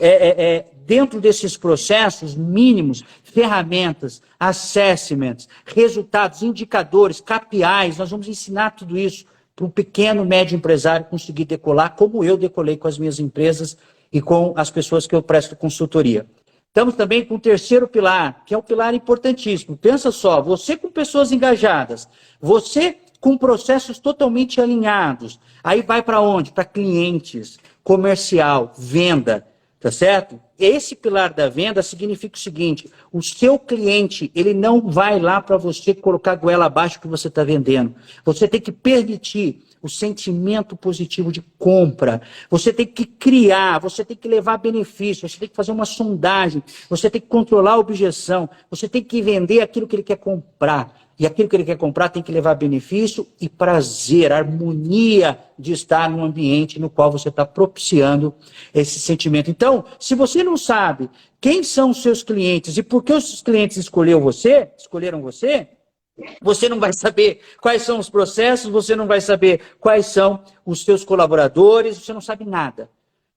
dentro desses processos mínimos, ferramentas, assessments, resultados, indicadores, KPIs. Nós vamos ensinar tudo isso para um pequeno, médio empresário conseguir decolar, como eu decolei com as minhas empresas e com as pessoas que eu presto consultoria. Estamos também com o terceiro pilar, que é um pilar importantíssimo. Pensa só, você com pessoas engajadas, você com processos totalmente alinhados. Aí vai para onde? Para clientes, comercial, venda, tá certo? Esse pilar da venda significa o seguinte, o seu cliente, ele não vai lá para você colocar a goela abaixo que você está vendendo. Você tem que permitir o sentimento positivo de compra. Você tem que criar, você tem que levar benefício, você tem que fazer uma sondagem, você tem que controlar a objeção, você tem que vender aquilo que ele quer comprar. E aquilo que ele quer comprar tem que levar benefício e prazer, harmonia de estar num ambiente no qual você está propiciando esse sentimento. Então, se você não sabe quem são os seus clientes e por que os seus clientes escolheram você, você não vai saber quais são os processos, você não vai saber quais são os seus colaboradores, você não sabe nada.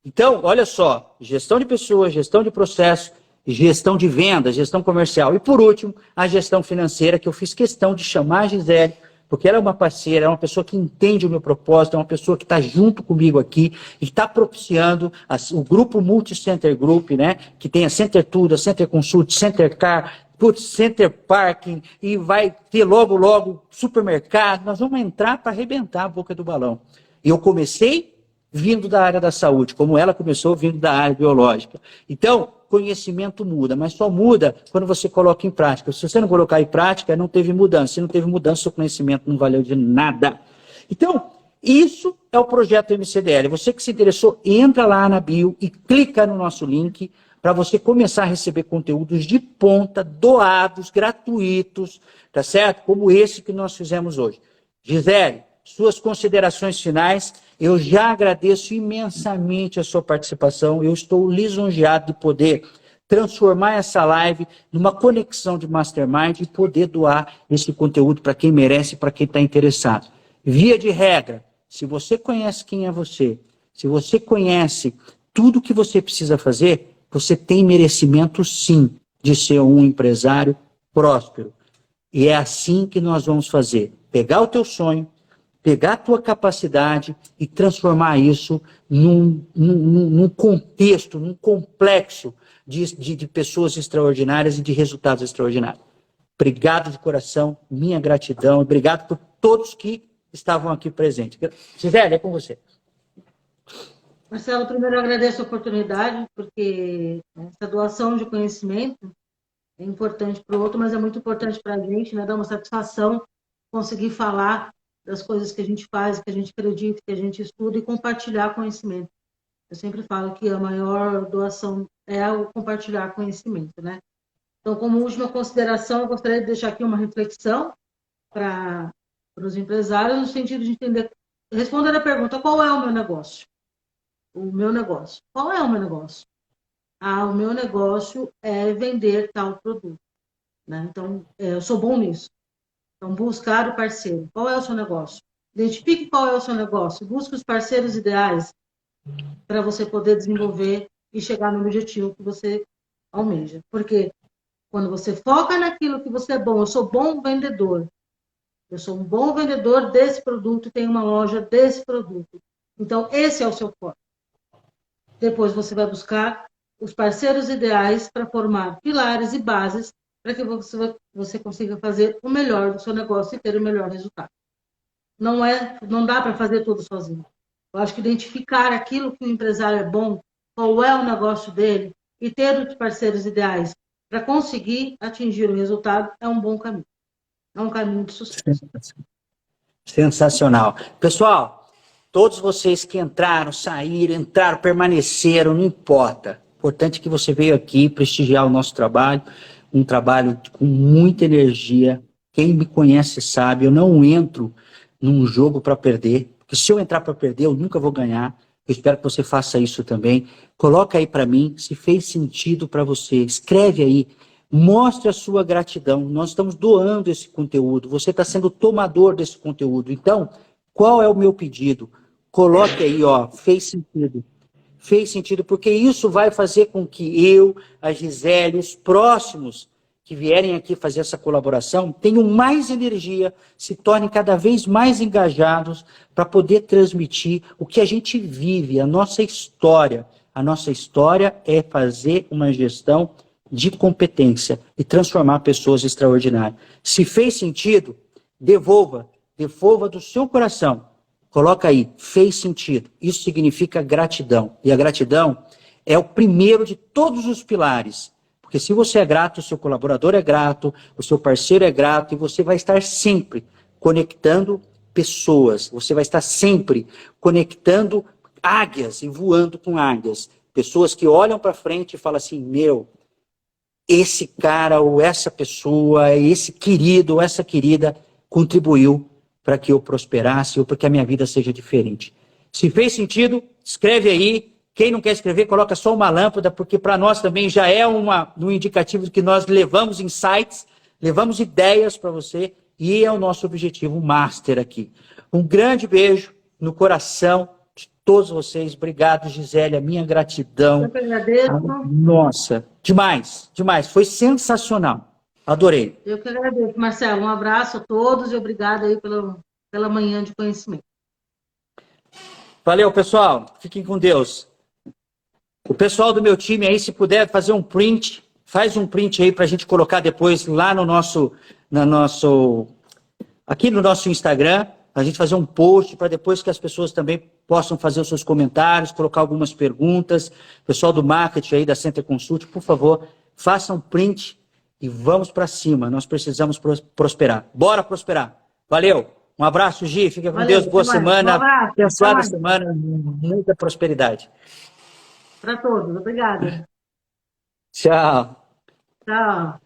Então, olha só, gestão de pessoas, gestão de processos, gestão de vendas, gestão comercial. E por último, a gestão financeira, que eu fiz questão de chamar a Gisele, porque ela é uma parceira, é uma pessoa que entende o meu propósito, é uma pessoa que está junto comigo aqui e está propiciando o grupo Multicenter Group, né? Que tem a Center Tudo, a Center Consult, Center Car, Center Parking, e vai ter logo supermercado. Nós vamos entrar para arrebentar a boca do balão. E eu comecei vindo da área da saúde, como ela começou vindo da área biológica. Então, conhecimento muda, mas só muda quando você coloca em prática. Se você não colocar em prática, não teve mudança. Se não teve mudança, seu conhecimento não valeu de nada. Então, isso é o projeto MCDL. Você que se interessou, entra lá na bio e clica no nosso link. para você começar a receber conteúdos de ponta, doados, gratuitos, tá certo? Como esse que nós fizemos hoje. Gisele, suas considerações finais. Eu já agradeço imensamente a sua participação. Eu estou lisonjeado de poder transformar essa live numa conexão de mastermind e poder doar esse conteúdo para quem merece, para quem está interessado. Via de regra, se você conhece quem é você, se você conhece tudo que você precisa fazer, você tem merecimento sim de ser um empresário próspero. E é assim que nós vamos fazer. Pegar o teu sonho, pegar a tua capacidade e transformar isso num contexto, num complexo de pessoas extraordinárias e de resultados extraordinários. Obrigado de coração, minha gratidão, obrigado por todos que estavam aqui presentes. Gisele, é com você. Marcelo, primeiro eu agradeço a oportunidade, porque essa doação de conhecimento é importante para o outro, mas é muito importante para a gente, né? Dar uma satisfação, conseguir falar das coisas que a gente faz, que a gente acredita, que a gente estuda e compartilhar conhecimento. Eu sempre falo que a maior doação é o compartilhar conhecimento, né? Então, como última consideração, eu gostaria de deixar aqui uma reflexão para os empresários, no sentido de entender, responder a pergunta: qual é o meu negócio? O meu negócio. Qual é o meu negócio? O meu negócio é vender tal produto, né? Então, eu sou bom nisso. Então, buscar o parceiro. Qual é o seu negócio? Identifique qual é o seu negócio. Busque os parceiros ideais para você poder desenvolver e chegar no objetivo que você almeja. Porque quando você foca naquilo que você é bom, eu sou bom vendedor. Eu sou um bom vendedor desse produto e tenho uma loja desse produto. Então, esse é o seu foco. Depois você vai buscar os parceiros ideais para formar pilares e bases para que você consiga fazer o melhor do seu negócio e ter o melhor resultado. Não dá para fazer tudo sozinho. Eu acho que identificar aquilo que o empresário é bom, qual é o negócio dele, e ter os parceiros ideais para conseguir atingir o resultado é um bom caminho. É um caminho de sucesso. Sensacional. Pessoal, todos vocês que entraram, saíram, permaneceram, não importa. O importante é que você veio aqui prestigiar o nosso trabalho, um trabalho com muita energia. Quem me conhece sabe, eu não entro num jogo para perder, porque se eu entrar para perder, eu nunca vou ganhar. Eu espero que você faça isso também. Coloca aí para mim se fez sentido para você. Escreve aí. Mostre a sua gratidão. Nós estamos doando esse conteúdo. Você está sendo tomador desse conteúdo. Então, qual é o meu pedido? Coloque aí, ó, fez sentido. Fez sentido, porque isso vai fazer com que eu, a Gisele, os próximos que vierem aqui fazer essa colaboração tenham mais energia, se tornem cada vez mais engajados para poder transmitir o que a gente vive, a nossa história. A nossa história é fazer uma gestão de competência e transformar pessoas extraordinárias. Se fez sentido, devolva do seu coração. Coloca aí, fez sentido. Isso significa gratidão. E a gratidão é o primeiro de todos os pilares. Porque se você é grato, o seu colaborador é grato, o seu parceiro é grato, e você vai estar sempre conectando pessoas. Você vai estar sempre conectando águias e voando com águias. Pessoas que olham para frente e falam assim, esse cara ou essa pessoa, esse querido ou essa querida contribuiu para que eu prosperasse ou para que a minha vida seja diferente. Se fez sentido, escreve aí. Quem não quer escrever, coloca só uma lâmpada, porque para nós também já é um indicativo de que nós levamos insights, levamos ideias para você, e é o nosso objetivo master aqui. Um grande beijo no coração de todos vocês. Obrigado, Gisele, a minha gratidão. Eu que agradeço. Nossa, demais. Foi sensacional. Adorei. Eu que agradeço, Marcelo. Um abraço a todos e obrigado aí pela manhã de conhecimento. Valeu, pessoal. Fiquem com Deus. O pessoal do meu time aí, se puder fazer um print, faz um print aí para a gente colocar depois lá aqui no nosso Instagram, a gente fazer um post para depois que as pessoas também possam fazer os seus comentários, colocar algumas perguntas. Pessoal do marketing aí da Center Consult, por favor, façam um print e vamos para cima. Nós precisamos prosperar. Bora prosperar. Valeu. Um abraço, Gi. Fica com Deus. Boa semana. Abençoada semana. Muita prosperidade. Para todos. Obrigada. Tchau. Tchau.